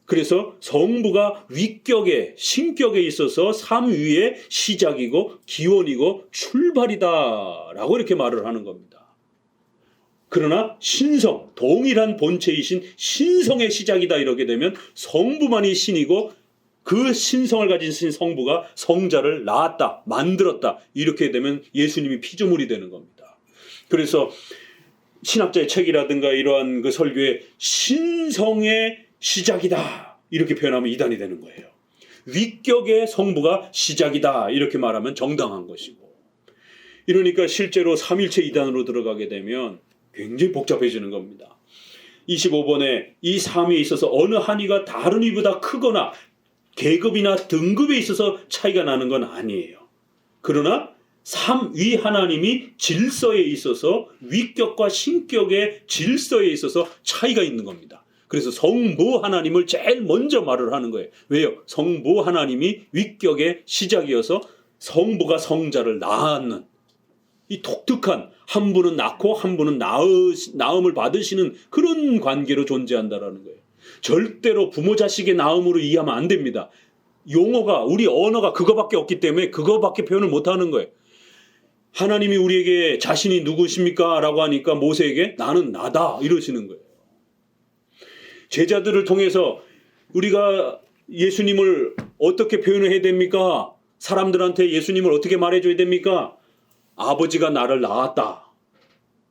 그래서 성부가 위격에, 신격에 있어서 삼위의 시작이고 기원이고 출발이다라고 이렇게 말을 하는 겁니다. 그러나 신성, 동일한 본체이신 신성의 시작이다 이렇게 되면 성부만이 신이고 그 신성을 가진 신 성부가 성자를 낳았다, 만들었다 이렇게 되면 예수님이 피조물이 되는 겁니다. 그래서 신학자의 책이라든가 이러한 그 설교에 신성의 시작이다 이렇게 표현하면 이단이 되는 거예요. 위격의 성부가 시작이다 이렇게 말하면 정당한 것이고, 이러니까 실제로 삼일체 이단으로 들어가게 되면 굉장히 복잡해지는 겁니다. 25번에 이 삼위에 있어서 어느 한 위가 다른 위보다 크거나 계급이나 등급에 있어서 차이가 나는 건 아니에요. 그러나 삼위 하나님이 질서에 있어서 위격과 신격의 질서에 있어서 차이가 있는 겁니다. 그래서 성부 하나님을 제일 먼저 말을 하는 거예요. 왜요? 성부 하나님이 위격의 시작이어서 성부가 성자를 낳는 이 독특한, 한 분은 낳고 한 분은 낳음을 받으시는 그런 관계로 존재한다라는 거예요. 절대로 부모 자식의 낳음으로 이해하면 안 됩니다. 용어가, 우리 언어가 그거밖에 없기 때문에 그거밖에 표현을 못하는 거예요. 하나님이 우리에게 자신이 누구십니까? 라고 하니까 모세에게 나는 나다 이러시는 거예요. 제자들을 통해서 우리가 예수님을 어떻게 표현을 해야 됩니까? 사람들한테 예수님을 어떻게 말해줘야 됩니까? 아버지가 나를 낳았다.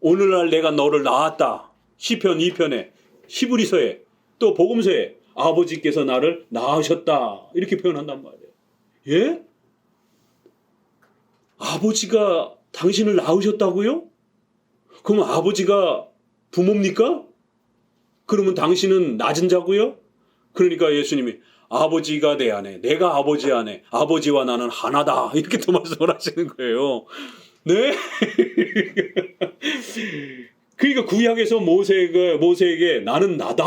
오늘날 내가 너를 낳았다. 시편 2편에, 히브리서에, 또 복음서에 아버지께서 나를 낳으셨다 이렇게 표현한단 말이에요. 예? 아버지가 당신을 낳으셨다고요? 그럼 아버지가 부모입니까? 그러면 당신은 낮은 자고요? 그러니까 예수님이 아버지가 내 안에, 내가 아버지 안에, 아버지와 나는 하나다 이렇게 또 말씀을 하시는 거예요. 네? 그러니까 구약에서 모세에게 나는 나다,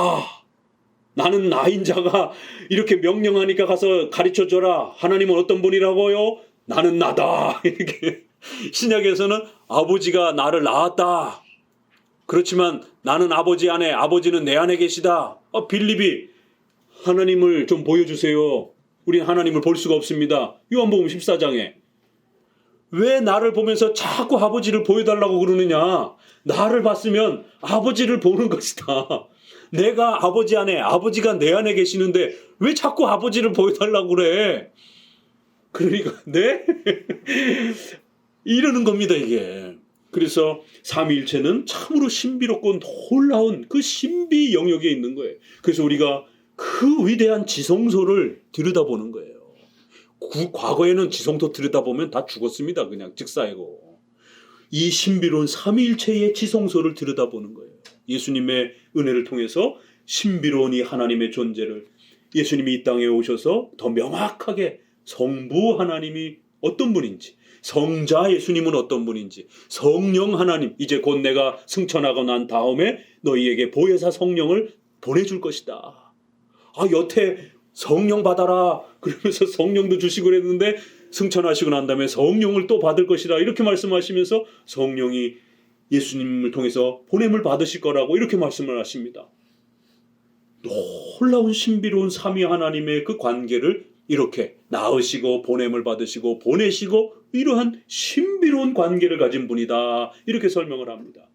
나는 나인 자가 이렇게 명령하니까 가서 가르쳐줘라. 하나님은 어떤 분이라고요? 나는 나다. 이렇게. 신약에서는 아버지가 나를 낳았다. 그렇지만 나는 아버지 안에, 아버지는 내 안에 계시다. 빌립이 하나님을 좀 보여주세요. 우린 하나님을 볼 수가 없습니다. 요한복음 14장에. 왜 나를 보면서 자꾸 아버지를 보여달라고 그러느냐? 나를 봤으면 아버지를 보는 것이다. 내가 아버지 안에, 아버지가 내 안에 계시는데 왜 자꾸 아버지를 보여달라고 그래? 그러니까 네? 이러는 겁니다 이게. 그래서 삼위일체는 참으로 신비롭고 놀라운 그 신비 영역에 있는 거예요. 그래서 우리가 그 위대한 지성소를 들여다보는 거예요. 과거에는 지성소 들여다보면 다 죽었습니다. 그냥 즉사이고. 이 신비로운 삼위일체의 지성소를 들여다보는 거예요. 예수님의 은혜를 통해서 신비로운 이 하나님의 존재를, 예수님이 이 땅에 오셔서 더 명확하게 성부 하나님이 어떤 분인지, 성자 예수님은 어떤 분인지, 성령 하나님, 이제 곧 내가 승천하고 난 다음에 너희에게 보혜사 성령을 보내줄 것이다. 여태 성령 받아라 그러면서 성령도 주시고 그랬는데 승천하시고 난 다음에 성령을 또 받을 것이다 이렇게 말씀하시면서 성령이 예수님을 통해서 보냄을 받으실 거라고 이렇게 말씀을 하십니다. 놀라운 신비로운 삼위 하나님의 그 관계를 이렇게 낳으시고 보냄을 받으시고 보내시고 이러한 신비로운 관계를 가진 분이다 이렇게 설명을 합니다.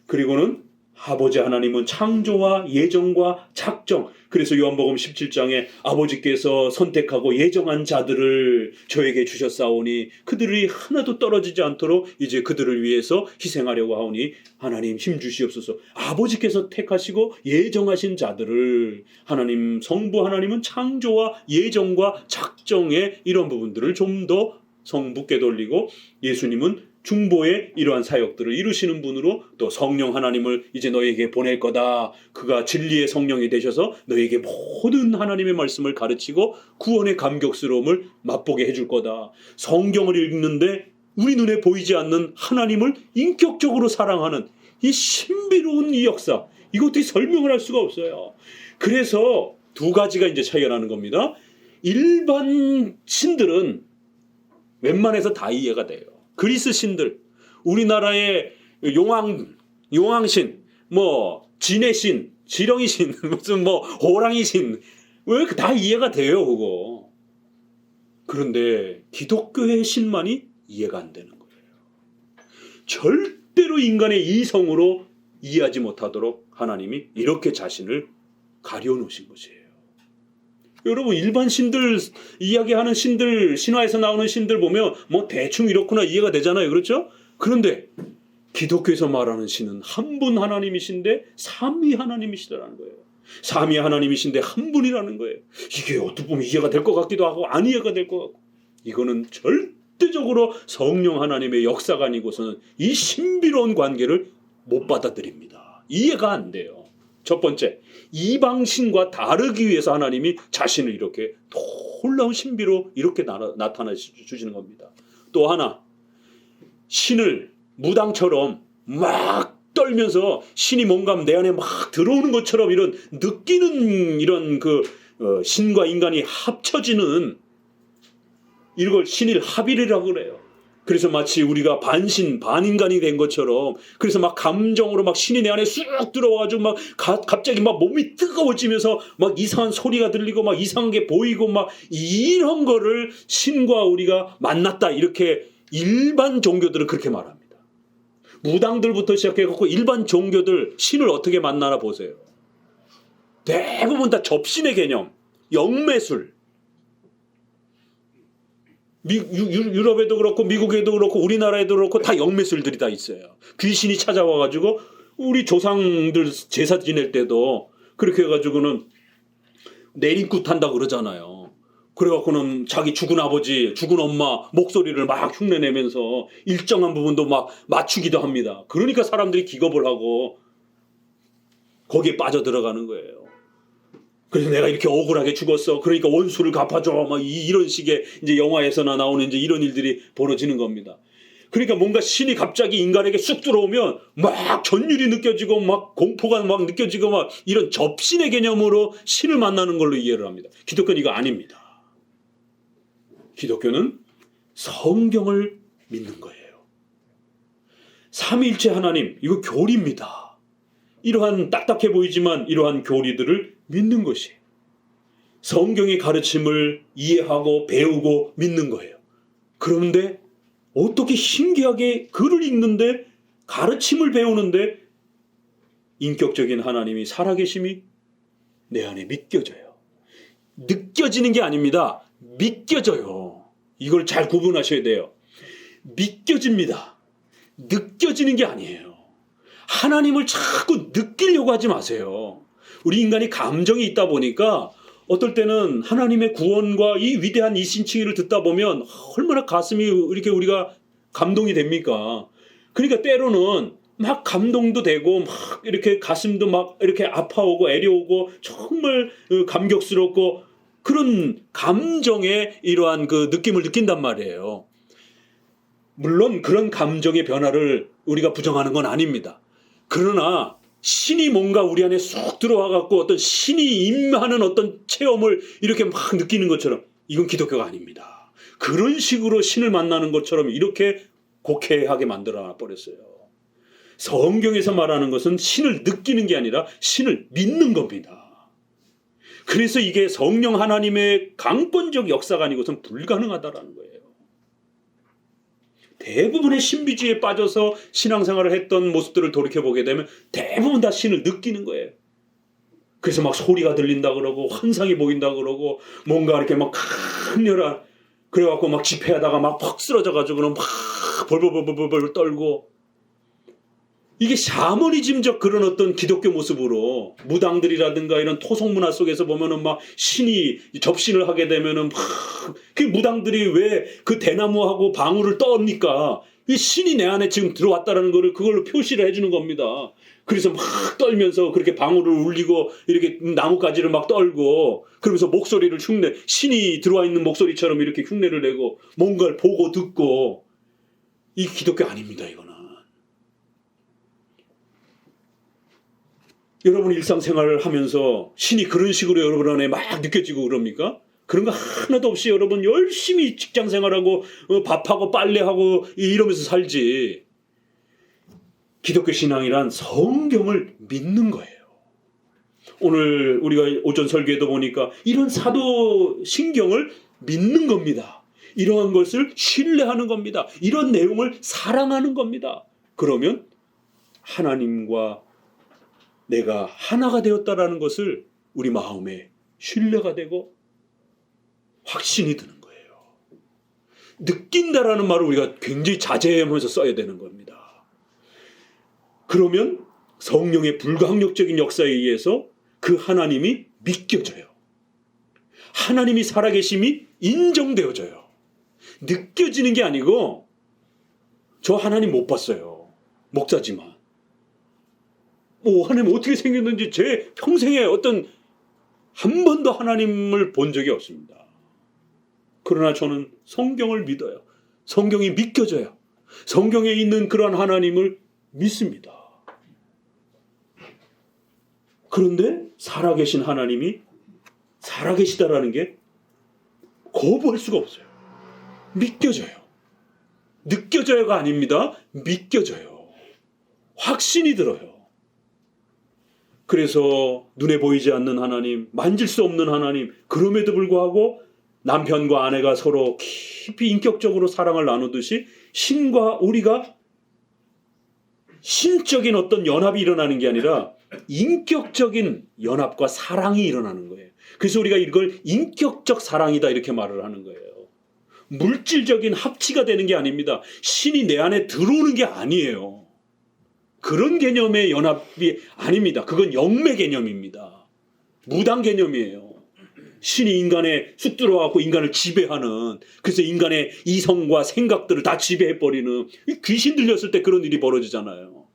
그리고는 아버지 하나님은 창조와 예정과 작정. 그래서 요한복음 17장에 아버지께서 선택하고 예정한 자들을 저에게 주셨사오니 그들이 하나도 떨어지지 않도록 이제 그들을 위해서 희생하려고 하오니 하나님 힘 주시옵소서. 아버지께서 택하시고 예정하신 자들을 하나님 성부 하나님은 창조와 예정과 작정의 이런 부분들을 좀 더 성부께 돌리고 예수님은 중보의 이러한 사역들을 이루시는 분으로 또 성령 하나님을 이제 너에게 보낼 거다. 그가 진리의 성령이 되셔서 너에게 모든 하나님의 말씀을 가르치고 구원의 감격스러움을 맛보게 해줄 거다. 성경을 읽는데 우리 눈에 보이지 않는 하나님을 인격적으로 사랑하는 이 신비로운 이 역사, 이것도 설명을 할 수가 없어요. 그래서 두 가지가 이제 차이가 나는 겁니다. 일반 신들은 웬만해서 다 이해가 돼요. 그리스 신들, 우리나라의 용왕신, 뭐 진의 신, 지렁이 신, 무슨 뭐 호랑이 신, 왜 다 이해가 돼요, 그거. 그런데 기독교의 신만이 이해가 안 되는 거예요. 절대로 인간의 이성으로 이해하지 못하도록 하나님이 이렇게 자신을 가려놓으신 것이에요. 여러분 일반 신들 이야기하는 신들 신화에서 나오는 신들 보면 뭐 대충 이렇구나 이해가 되잖아요. 그렇죠? 그런데 기독교에서 말하는 신은 한 분 하나님이신데 삼위 하나님이시라는 거예요. 삼위 하나님이신데 한 분이라는 거예요. 이게 어떻게 보면 이해가 될 것 같기도 하고 안 이해가 될 것 같고 이거는 절대적으로 성령 하나님의 역사가 아니고서는 이 신비로운 관계를 못 받아들입니다. 이해가 안 돼요. 첫 번째, 이방신과 다르기 위해서 하나님이 자신을 이렇게 놀라운 신비로 이렇게 나타나 주시는 겁니다. 또 하나, 신을 무당처럼 막 떨면서 신이 뭔가 내 안에 막 들어오는 것처럼 이런 느끼는 이런 신과 인간이 합쳐지는 이걸 신일 합일이라고 그래요. 그래서 마치 우리가 반신, 반인간이 된 것처럼 그래서 막 감정으로 막 신이 내 안에 쑥 들어와가지고 막 갑자기 막 몸이 뜨거워지면서 막 이상한 소리가 들리고 막 이상한 게 보이고 막 이런 거를 신과 우리가 만났다 이렇게 일반 종교들은 그렇게 말합니다. 무당들부터 시작해갖고 일반 종교들 신을 어떻게 만나나 보세요. 대부분 다 접신의 개념, 영매술. 유럽에도 그렇고 미국에도 그렇고 우리나라에도 그렇고 다 영매술들이 다 있어요. 귀신이 찾아와가지고 우리 조상들 제사 지낼 때도 그렇게 해가지고는 내림굿 한다고 그러잖아요. 그래갖고는 자기 죽은 아버지, 죽은 엄마 목소리를 막 흉내내면서 일정한 부분도 막 맞추기도 합니다. 그러니까 사람들이 기겁을 하고 거기에 빠져 들어가는 거예요. 그래서 내가 이렇게 억울하게 죽었어. 그러니까 원수를 갚아줘. 막 이런 식의 이제 영화에서나 나오는 이제 이런 일들이 벌어지는 겁니다. 그러니까 뭔가 신이 갑자기 인간에게 쑥 들어오면 막 전율이 느껴지고 막 공포가 막 느껴지고 막 이런 접신의 개념으로 신을 만나는 걸로 이해를 합니다. 기독교는 이거 아닙니다. 기독교는 성경을 믿는 거예요. 삼위일체 하나님, 이거 교리입니다. 이러한 딱딱해 보이지만 이러한 교리들을 믿는 것이 성경의 가르침을 이해하고 배우고 믿는 거예요. 그런데 어떻게 신기하게 글을 읽는데 가르침을 배우는데 인격적인 하나님이 살아계심이 내 안에 믿겨져요. 느껴지는 게 아닙니다. 믿겨져요. 이걸 잘 구분하셔야 돼요. 믿겨집니다. 느껴지는 게 아니에요. 하나님을 자꾸 느끼려고 하지 마세요. 우리 인간이 감정이 있다 보니까 어떨 때는 하나님의 구원과 이 위대한 이신칭의를 듣다 보면 얼마나 가슴이 이렇게 우리가 감동이 됩니까? 그러니까 때로는 막 감동도 되고 막 이렇게 가슴도 막 이렇게 아파오고 애려오고 정말 감격스럽고 그런 감정의 이러한 그 느낌을 느낀단 말이에요. 물론 그런 감정의 변화를 우리가 부정하는 건 아닙니다. 그러나 신이 뭔가 우리 안에 쏙 들어와갖고 어떤 신이 임하는 어떤 체험을 이렇게 막 느끼는 것처럼 이건 기독교가 아닙니다. 그런 식으로 신을 만나는 것처럼 이렇게 곡해하게 만들어 버렸어요. 성경에서 말하는 것은 신을 느끼는 게 아니라 신을 믿는 겁니다. 그래서 이게 성령 하나님의 강권적 역사가 아니고선 불가능하다라는 거예요. 대부분의 신비주의에 빠져서 신앙생활을 했던 모습들을 돌이켜보게 되면 대부분 다 신을 느끼는 거예요. 그래서 막 소리가 들린다 그러고 환상이 보인다 그러고 뭔가 이렇게 막 강렬한 그래갖고 막 집회하다가 막 퍽 쓰러져가지고는 막 벌벌벌벌벌 떨고 이게 샤머니즘적 그런 어떤 기독교 모습으로 무당들이라든가 이런 토속 문화 속에서 보면은 막 신이 접신을 하게 되면은 막 그 무당들이 왜 그 대나무하고 방울을 떱니까? 이 신이 내 안에 지금 들어왔다라는 거를 그걸로 표시를 해주는 겁니다. 그래서 막 떨면서 그렇게 방울을 울리고 이렇게 나뭇가지를 막 떨고 그러면서 목소리를 흉내 신이 들어와 있는 목소리처럼 이렇게 흉내를 내고 뭔가를 보고 듣고 이 기독교 아닙니다 이거는. 여러분 일상생활을 하면서 신이 그런 식으로 여러분 안에 막 느껴지고 그럽니까? 그런 거 하나도 없이 여러분 열심히 직장생활하고 밥하고 빨래하고 이러면서 살지. 기독교 신앙이란 성경을 믿는 거예요. 오늘 우리가 오전 설교에도 보니까 이런 사도 신경을 믿는 겁니다. 이러한 것을 신뢰하는 겁니다. 이런 내용을 사랑하는 겁니다. 그러면 하나님과 내가 하나가 되었다라는 것을 우리 마음에 신뢰가 되고 확신이 드는 거예요. 느낀다라는 말을 우리가 굉장히 자제하면서 써야 되는 겁니다. 그러면 성령의 불가항력적인 역사에 의해서 그 하나님이 믿겨져요. 하나님이 살아계심이 인정되어져요. 느껴지는 게 아니고 저 하나님 못 봤어요. 목사지만. 하나님 어떻게 생겼는지 제 평생에 어떤 한 번도 하나님을 본 적이 없습니다. 그러나 저는 성경을 믿어요. 성경이 믿겨져요. 성경에 있는 그러한 하나님을 믿습니다. 그런데 살아계신 하나님이 살아계시다라는 게 거부할 수가 없어요. 믿겨져요. 느껴져요가 아닙니다. 믿겨져요. 확신이 들어요. 그래서 눈에 보이지 않는 하나님, 만질 수 없는 하나님, 그럼에도 불구하고 남편과 아내가 서로 깊이 인격적으로 사랑을 나누듯이 신과 우리가 신적인 어떤 연합이 일어나는 게 아니라 인격적인 연합과 사랑이 일어나는 거예요. 그래서 우리가 이걸 인격적 사랑이다 이렇게 말을 하는 거예요. 물질적인 합치가 되는 게 아닙니다. 신이 내 안에 들어오는 게 아니에요. 그런 개념의 연합이 아닙니다. 그건 영매 개념입니다. 무당 개념이에요. 신이 인간에 쑥 들어와서 인간을 지배하는, 그래서 인간의 이성과 생각들을 다 지배해버리는, 귀신 들렸을 때 그런 일이 벌어지잖아요.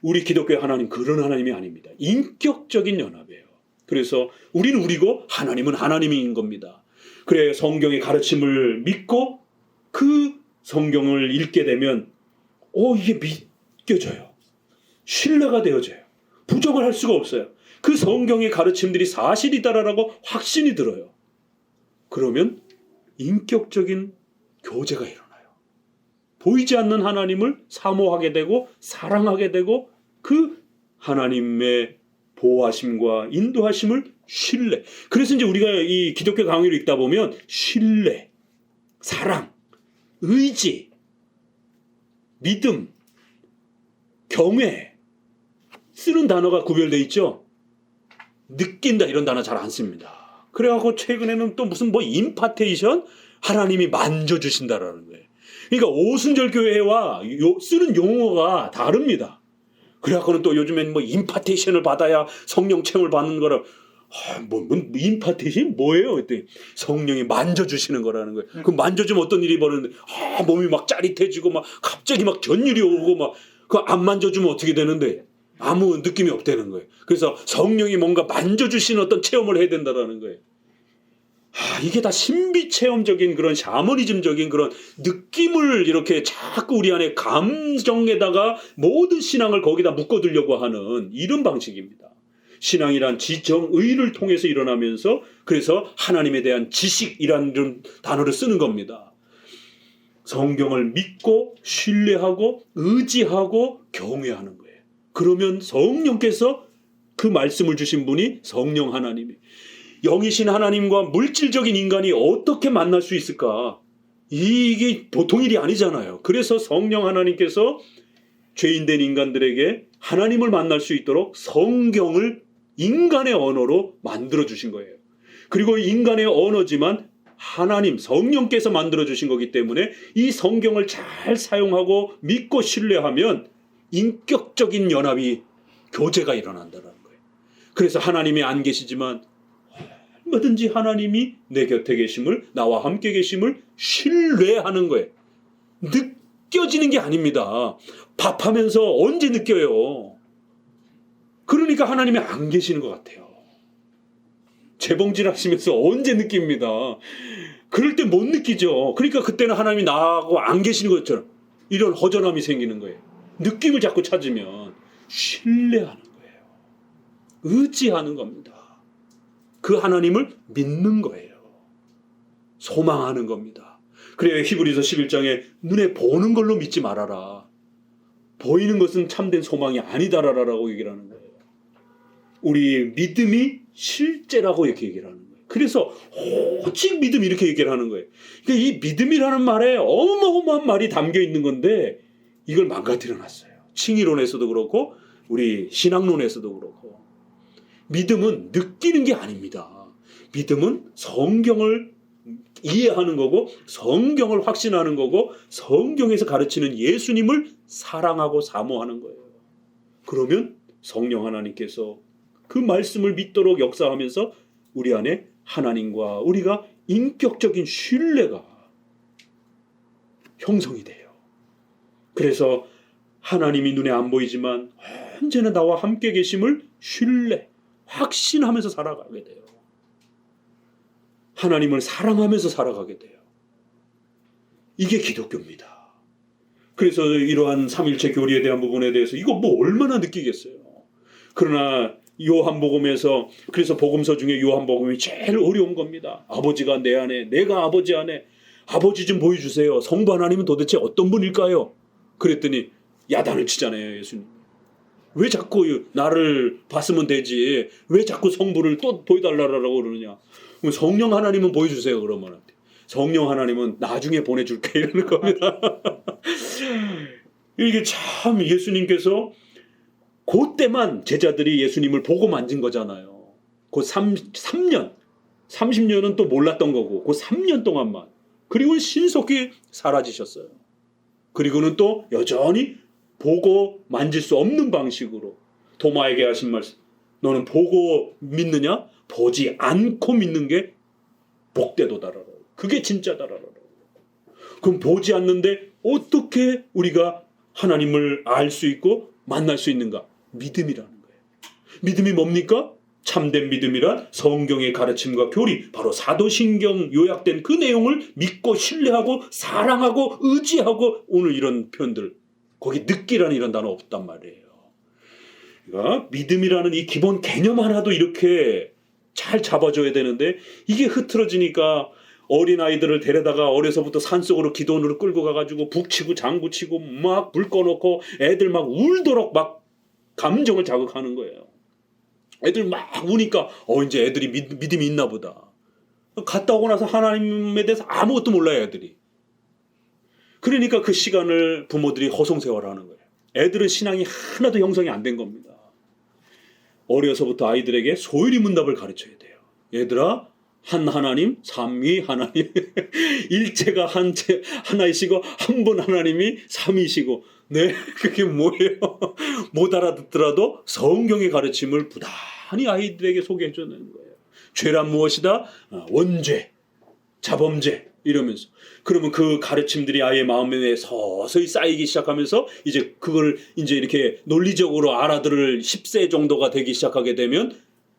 우리 기독교의 하나님 그런 하나님이 아닙니다. 인격적인 연합이에요. 그래서 우리는 우리고 하나님은 하나님인 겁니다. 그래 성경의 가르침을 믿고 그 성경을 읽게 되면 이게 믿겨져요. 신뢰가 되어져요. 부정을 할 수가 없어요. 그 성경의 가르침들이 사실이다라고 확신이 들어요. 그러면 인격적인 교제가 일어나요. 보이지 않는 하나님을 사모하게 되고 사랑하게 되고 그 하나님의 보호하심과 인도하심을 신뢰. 그래서 이제 우리가 이 기독교 강의를 읽다 보면 신뢰, 사랑, 의지, 믿음, 경외 쓰는 단어가 구별되어 있죠. 느낀다 이런 단어 잘 안 씁니다. 그래갖고 최근에는 또 무슨 임파테이션 하나님이 만져주신다라는 거예요. 그러니까 오순절 교회와 쓰는 용어가 다릅니다. 그래갖고는 또 요즘엔 임파테이션을 받아야 성령 체험을 받는 거라. 임파테이션 뭐예요? 그때 성령이 만져주시는 거라는 거예요. 그럼 만져주면 어떤 일이 벌어지는데 몸이 막 짜릿해지고 막 갑자기 막 전율이 오고 막 그 안 만져주면 어떻게 되는데 아무 느낌이 없다는 거예요. 그래서 성령이 뭔가 만져주시는 어떤 체험을 해야 된다는 거예요. 이게 다 신비 체험적인 그런 샤머니즘적인 그런 느낌을 이렇게 자꾸 우리 안에 감정에다가 모든 신앙을 거기다 묶어두려고 하는 이런 방식입니다. 신앙이란 지정의를 통해서 일어나면서 그래서 하나님에 대한 지식이라는 단어를 쓰는 겁니다. 성경을 믿고 신뢰하고 의지하고 경외하는 거예요. 그러면 성령께서 그 말씀을 주신 분이 성령 하나님이 영이신 하나님과 물질적인 인간이 어떻게 만날 수 있을까? 이게 보통 일이 아니잖아요. 그래서 성령 하나님께서 죄인된 인간들에게 하나님을 만날 수 있도록 성경을 인간의 언어로 만들어 주신 거예요. 그리고 인간의 언어지만 하나님 성령께서 만들어 주신 거기 때문에 이 성경을 잘 사용하고 믿고 신뢰하면 인격적인 연합이 교제가 일어난다는 거예요. 그래서 하나님이 안 계시지만 얼마든지 하나님이 내 곁에 계심을, 나와 함께 계심을 신뢰하는 거예요. 느껴지는 게 아닙니다. 밥하면서 언제 느껴요? 그러니까 하나님이 안 계시는 것 같아요. 재봉질 하시면서 언제 느낍니다. 그럴 때 못 느끼죠. 그러니까 그때는 하나님이 나하고 안 계시는 것처럼 이런 허전함이 생기는 거예요. 느낌을 자꾸 찾으면 신뢰하는 거예요. 의지하는 겁니다. 그 하나님을 믿는 거예요. 소망하는 겁니다. 그래야 히브리서 11장에 눈에 보는 걸로 믿지 말아라. 보이는 것은 참된 소망이 아니다라고 얘기를 하는 거예요. 우리 믿음이 실제라고 이렇게 얘기를 하는 거예요. 그래서 오직 믿음 이렇게 얘기를 하는 거예요. 그러니까 이 믿음이라는 말에 어마어마한 말이 담겨 있는 건데 이걸 망가뜨려 놨어요. 칭의론에서도 그렇고 우리 신학론에서도 그렇고 믿음은 느끼는 게 아닙니다. 믿음은 성경을 이해하는 거고 성경을 확신하는 거고 성경에서 가르치는 예수님을 사랑하고 사모하는 거예요. 그러면 성령 하나님께서 그 말씀을 믿도록 역사하면서 우리 안에 하나님과 우리가 인격적인 신뢰가 형성이 돼요. 그래서 하나님이 눈에 안 보이지만 언제나 나와 함께 계심을 신뢰, 확신하면서 살아가게 돼요. 하나님을 사랑하면서 살아가게 돼요. 이게 기독교입니다. 그래서 이러한 삼일체 교리에 대한 부분에 대해서 이거 뭐 얼마나 느끼겠어요. 그러나 요한복음에서 그래서 복음서 중에 요한복음이 제일 어려운 겁니다. 아버지가 내 안에, 내가 아버지 안에, 아버지 좀 보여주세요. 성부 하나님은 도대체 어떤 분일까요? 그랬더니 야단을 치잖아요, 예수님. 왜 자꾸 나를 봤으면 되지? 왜 자꾸 성부를 또 보여달라고 그러느냐? 성령 하나님은 보여주세요, 그러면. 성령 하나님은 나중에 보내줄게, 이러는 겁니다. 이게 참 예수님께서 그때만 제자들이 예수님을 보고 만진 거잖아요. 그 3년, 30년은 또 몰랐던 거고, 그 3년 동안만. 그리고 신속히 사라지셨어요. 그리고는 또 여전히 보고 만질 수 없는 방식으로 도마에게 하신 말씀. 너는 보고 믿느냐? 보지 않고 믿는 게 복되도다라라. 그게 진짜다라라. 그럼 보지 않는데 어떻게 우리가 하나님을 알 수 있고 만날 수 있는가? 믿음이라는 거예요. 믿음이 뭡니까? 참된 믿음이란 성경의 가르침과 교리, 바로 사도신경 요약된 그 내용을 믿고 신뢰하고 사랑하고 의지하고 오늘 이런 표현들, 거기 느끼라는 이런 단어 없단 말이에요. 그러니까 믿음이라는 이 기본 개념 하나도 이렇게 잘 잡아줘야 되는데 이게 흐트러지니까 어린아이들을 데려다가 어려서부터 산속으로 기도원으로 끌고 가가지고 북치고 장구치고 막 불 꺼놓고 애들 막 울도록 막 감정을 자극하는 거예요. 애들 막 우니까 이제 애들이 믿음이 있나 보다. 갔다 오고 나서 하나님에 대해서 아무것도 몰라요, 애들이. 그러니까 그 시간을 부모들이 허송세월하는 거예요. 애들은 신앙이 하나도 형성이 안 된 겁니다. 어려서부터 아이들에게 소일이 문답을 가르쳐야 돼요. 얘들아, 한 하나님, 삼위 하나님, 일체가 하나이시고 한 분 하나님이 삼위시고, 네, 그게 뭐예요? 못 알아듣더라도 성경의 가르침을 부단히 아이들에게 소개해 주는 거예요. 죄란 무엇이다? 원죄, 자범죄 이러면서. 그러면 그 가르침들이 아이의 마음에 서서히 쌓이기 시작하면서 이제 그걸 이제 이렇게 논리적으로 알아들을 10세 정도가 되기 시작하게 되면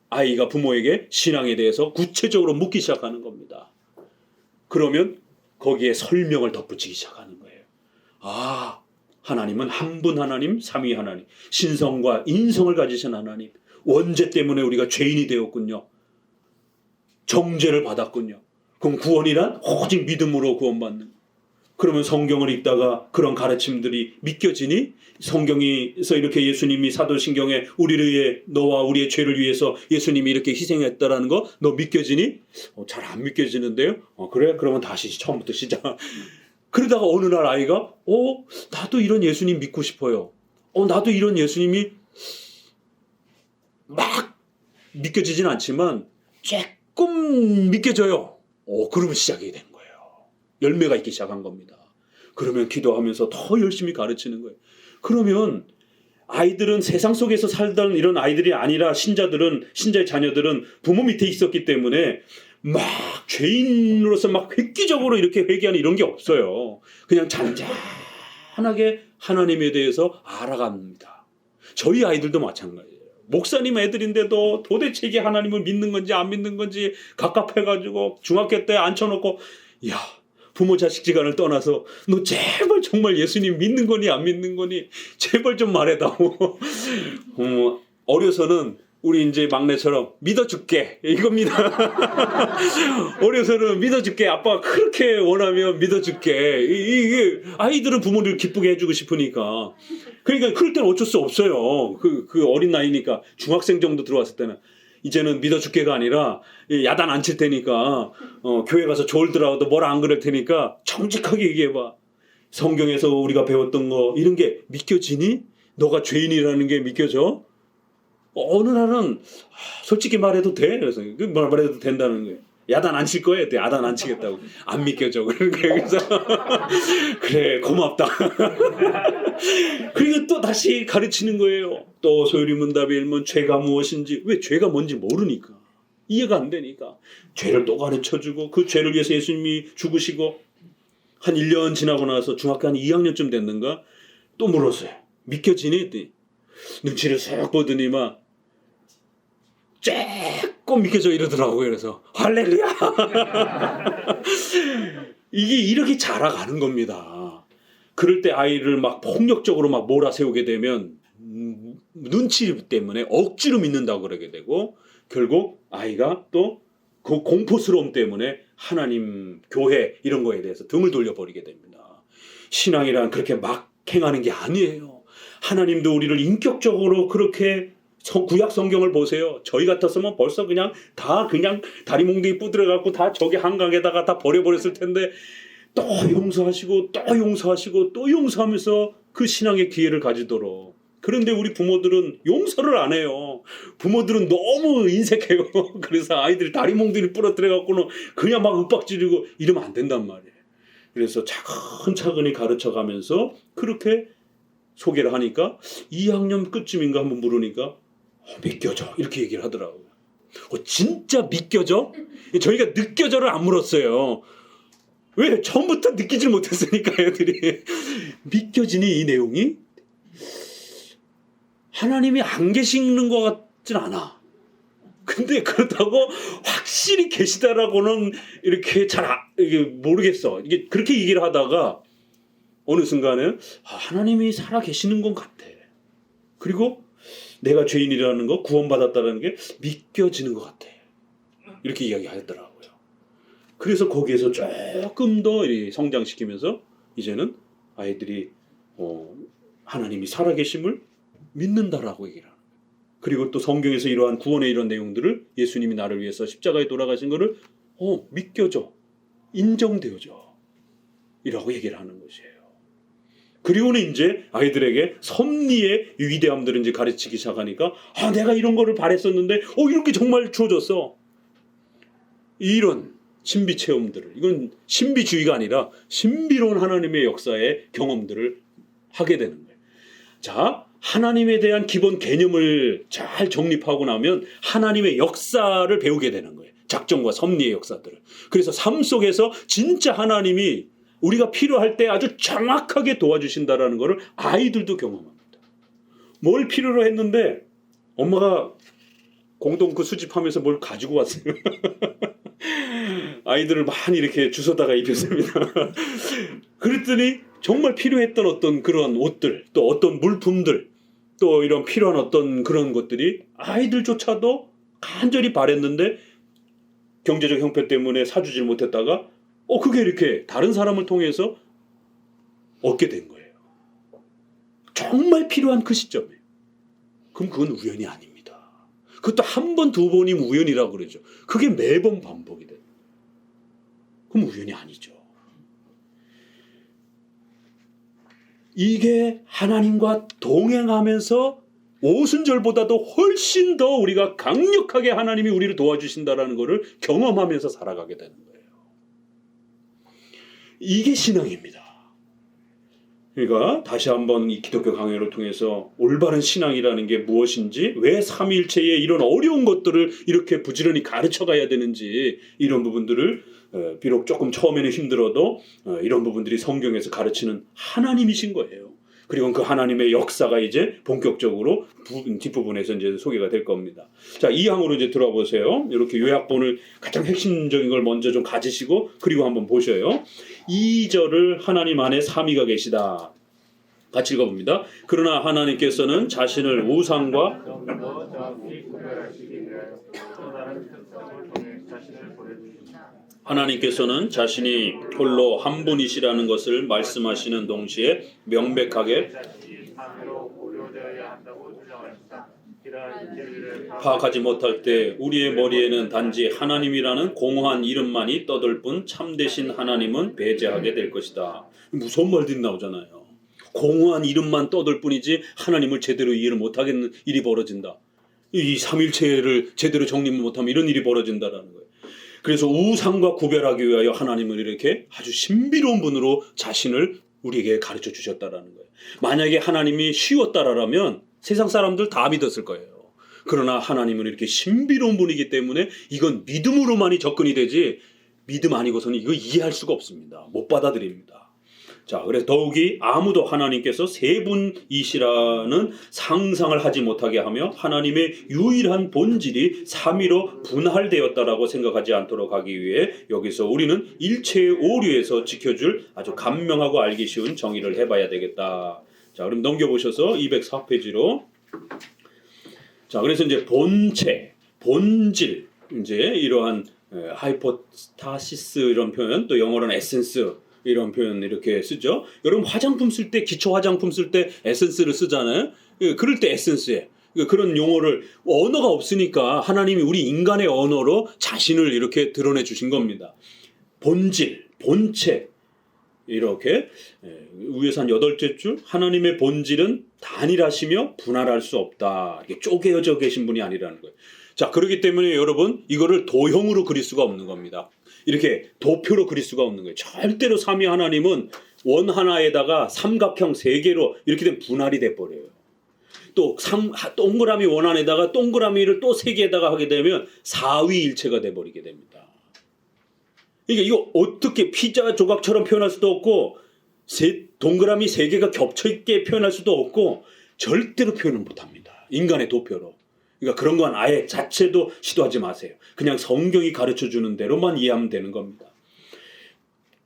아이가 부모에게 신앙에 대해서 구체적으로 묻기 시작하는 겁니다. 그러면 거기에 설명을 덧붙이기 시작하는 거예요. 아, 하나님은 한 분 하나님, 삼위 하나님, 신성과 인성을 가지신 하나님, 원죄 때문에 우리가 죄인이 되었군요. 정죄를 받았군요. 그럼 구원이란 오직 믿음으로 구원받는. 그러면 성경을 읽다가 그런 가르침들이 믿겨지니? 성경에서 이렇게 예수님이 사도신경에 우리를 위해 너와 우리의 죄를 위해서 예수님이 이렇게 희생했다라는 거 너 믿겨지니? 잘 안 믿겨지는데요? 그래? 그러면 다시 처음부터 시작. 그러다가 어느 날 아이가 나도 이런 예수님 믿고 싶어요. 나도 이런 예수님이 막 믿겨지진 않지만 조금 믿겨져요. 그러면 시작이 된 거예요. 열매가 있기 시작한 겁니다. 그러면 기도하면서 더 열심히 가르치는 거예요. 그러면 아이들은 세상 속에서 살던 이런 아이들이 아니라 신자의 자녀들은 부모 밑에 있었기 때문에 막 죄인으로서 막 획기적으로 이렇게 회개하는 이런 게 없어요. 그냥 잔잔하게 하나님에 대해서 알아갑니다. 저희 아이들도 마찬가지예요. 목사님 애들인데도 도대체 이게 하나님을 믿는 건지 안 믿는 건지 갑갑해가지고 중학교 때 앉혀놓고 야, 부모 자식 지간을 떠나서 너 제발 정말 예수님 믿는 거니 안 믿는 거니 제발 좀 말해다오. 어려서는 우리 이제 막내처럼 믿어줄게 이겁니다. 어려서는 믿어줄게. 아빠가 그렇게 원하면 믿어줄게. 이게 아이들은 부모를 기쁘게 해주고 싶으니까. 그러니까 그럴 때는 어쩔 수 없어요. 그 어린 나이니까 중학생 정도 들어왔을 때는 이제는 믿어줄게가 아니라 야단 안 칠 테니까 교회 가서 졸더라도 뭐라 안 그럴 테니까 정직하게 얘기해봐. 성경에서 우리가 배웠던 거 이런 게 믿겨지니? 너가 죄인이라는 게 믿겨져? 어느 날은 솔직히 말해도 돼? 그래서 말해도 된다는 거예요. 야단 안 칠 거예요? 야단 안 치겠다고. 안 믿겨져. 그래서 그래 고맙다. 그리고 또 다시 가르치는 거예요. 또 소유리문답에 읽으면 죄가 무엇인지, 왜 죄가 뭔지 모르니까, 이해가 안 되니까 죄를 또 가르쳐주고 그 죄를 위해서 예수님이 죽으시고 한 1년 지나고 나서 중학교 한 2학년쯤 됐는가 또 물었어요. 믿겨지니? 했더니 눈치를 싹 보더니만 조금 믿겨져 이러더라고요. 그래서 할렐루야. 이게 이렇게 자라가는 겁니다. 그럴 때 아이를 막 폭력적으로 막 몰아세우게 되면 눈치 때문에 억지로 믿는다고 그러게 되고 결국 아이가 또 그 공포스러움 때문에 하나님, 교회 이런 거에 대해서 등을 돌려버리게 됩니다. 신앙이란 그렇게 막 행하는 게 아니에요. 하나님도 우리를 인격적으로 그렇게 구약 성경을 보세요. 저희 같았으면 벌써 그냥 다리 몽둥이 뿌드려갖고 다 저기 한강에다가 다 버려버렸을 텐데 또 용서하시고 또 용서하시고 또 용서하면서 그 신앙의 기회를 가지도록. 그런데 우리 부모들은 용서를 안 해요. 부모들은 너무 인색해요. 그래서 아이들이 다리 몽둥이를 부러뜨려갖고는 그냥 막 윽박지르고 이러면 안 된단 말이에요. 그래서 차근차근히 가르쳐가면서 그렇게 소개를 하니까 2학년 끝쯤인가 한번 물으니까 믿겨져 이렇게 얘기를 하더라고요. 진짜 믿겨져? 저희가 느껴져를 안 물었어요. 왜? 처음부터 느끼질 못했으니까 애들이. 믿겨지니 이 내용이? 하나님이 안 계시는 것 같진 않아. 근데 그렇다고 확실히 계시다라고는 이렇게 이게 모르겠어. 이게 그렇게 얘기를 하다가 어느 순간에 하나님이 살아 계시는 것 같아. 그리고 내가 죄인이라는 거, 구원받았다는 게 믿겨지는 것 같아. 이렇게 이야기하더라고요. 그래서 거기에서 조금 더 성장시키면서 이제는 아이들이 하나님이 살아계심을 믿는다라고 얘기를 하는 거예요. 그리고 또 성경에서 이러한 구원의 이런 내용들을 예수님이 나를 위해서 십자가에 돌아가신 거를 믿겨져, 인정되어져 이라고 얘기를 하는 것이에요. 그리고는 이제 아이들에게 섭리의 위대함들을 이제 가르치기 시작하니까 내가 이런 거를 바랬었는데 이렇게 정말 주어졌어. 이런 신비 체험들을, 이건 신비주의가 아니라 신비로운 하나님의 역사의 경험들을 하게 되는 거예요. 자, 하나님에 대한 기본 개념을 잘 정립하고 나면 하나님의 역사를 배우게 되는 거예요. 작정과 섭리의 역사들을. 그래서 삶 속에서 진짜 하나님이 우리가 필요할 때 아주 정확하게 도와주신다라는 것을 아이들도 경험합니다. 뭘 필요로 했는데 엄마가 공동 그 수집하면서 뭘 가지고 왔어요. 아이들을 많이 이렇게 주워다가 입혔습니다. 그랬더니 정말 필요했던 어떤 그런 옷들, 또 어떤 물품들, 또 이런 필요한 어떤 그런 것들이 아이들조차도 간절히 바랬는데 경제적 형편 때문에 사주질 못했다가 그게 이렇게 다른 사람을 통해서 얻게 된 거예요. 정말 필요한 그 시점에. 그럼 그건 우연이 아닙니다. 그것도 한 번, 두 번이면 우연이라고 그러죠. 그게 매번 반복이 돼요. 그럼 우연이 아니죠. 이게 하나님과 동행하면서 오순절보다도 훨씬 더 우리가 강력하게 하나님이 우리를 도와주신다라는 것을 경험하면서 살아가게 되는 거예요. 이게 신앙입니다. 그러니까 다시 한번 이 기독교 강해를 통해서 올바른 신앙이라는 게 무엇인지, 왜 삼위일체의 이런 어려운 것들을 이렇게 부지런히 가르쳐 가야 되는지, 이런 부분들을 비록 조금 처음에는 힘들어도 이런 부분들이 성경에서 가르치는 하나님이신 거예요. 그리고 그 하나님의 역사가 이제 본격적으로 뒷부분에서 이제 소개가 될 겁니다. 자, 이 항으로 이제 들어와 보세요. 이렇게 요약본을 가장 핵심적인 걸 먼저 좀 가지시고 그리고 한번 보셔요. 2절을 하나님 안에 삼위가 계시다. 같이 읽어봅니다. 그러나 하나님께서는 자신을 우상과 하나님께서는 자신이 홀로 한 분이시라는 것을 말씀하시는 동시에 명백하게 파악하지 못할 때 우리의 머리에는 단지 하나님이라는 공허한 이름만이 떠들 뿐 참되신 하나님은 배제하게 될 것이다. 무서운 말들이 나오잖아요. 공허한 이름만 떠들 뿐이지 하나님을 제대로 이해를 못하겠는 일이 벌어진다. 이 삼일체를 제대로 정립 못하면 이런 일이 벌어진다라는 거예요. 그래서 우상과 구별하기 위하여 하나님을 이렇게 아주 신비로운 분으로 자신을 우리에게 가르쳐 주셨다라는 거예요. 만약에 하나님이 쉬웠다라면 세상 사람들 다 믿었을 거예요. 그러나 하나님은 이렇게 신비로운 분이기 때문에 이건 믿음으로만이 접근이 되지 믿음 아니고서는 이거 이해할 수가 없습니다. 못 받아들입니다. 자, 그래서 더욱이 아무도 하나님께서 세 분이시라는 상상을 하지 못하게 하며 하나님의 유일한 본질이 삼위로 분할되었다라고 생각하지 않도록 하기 위해 여기서 우리는 일체의 오류에서 지켜줄 아주 간명하고 알기 쉬운 정의를 해봐야 되겠다. 자, 그럼 넘겨보셔서 204페이지로. 자, 그래서 이제 본체, 본질, 이제 이러한 하이포타시스 이런 표현, 또 영어로는 에센스 이런 표현 이렇게 쓰죠. 여러분 화장품 쓸 때, 기초 화장품 쓸 때 에센스를 쓰잖아요. 그럴 때 에센스에 그런 용어를, 언어가 없으니까 하나님이 우리 인간의 언어로 자신을 이렇게 드러내 주신 겁니다. 본질, 본체, 이렇게 위에서 한 8째 줄, 하나님의 본질은 단일하시며 분할할 수 없다. 이렇게 쪼개져 계신 분이 아니라는 거예요. 자, 그렇기 때문에 여러분 이거를 도형으로 그릴 수가 없는 겁니다. 이렇게 도표로 그릴 수가 없는 거예요. 절대로 삼위 하나님은 원 하나에다가 삼각형 3개로 이렇게 되면 분할이 돼버려요. 또 동그라미 원 안에다가 동그라미를 또 3개에다가 하게 되면 사위일체가 돼버리게 됩니다. 이거 어떻게 피자 조각처럼 표현할 수도 없고 동그라미 3개가 겹쳐있게 표현할 수도 없고 절대로 표현을 못합니다. 인간의 도표로. 그러니까 그런 건 아예 자체도 시도하지 마세요. 그냥 성경이 가르쳐주는 대로만 이해하면 되는 겁니다.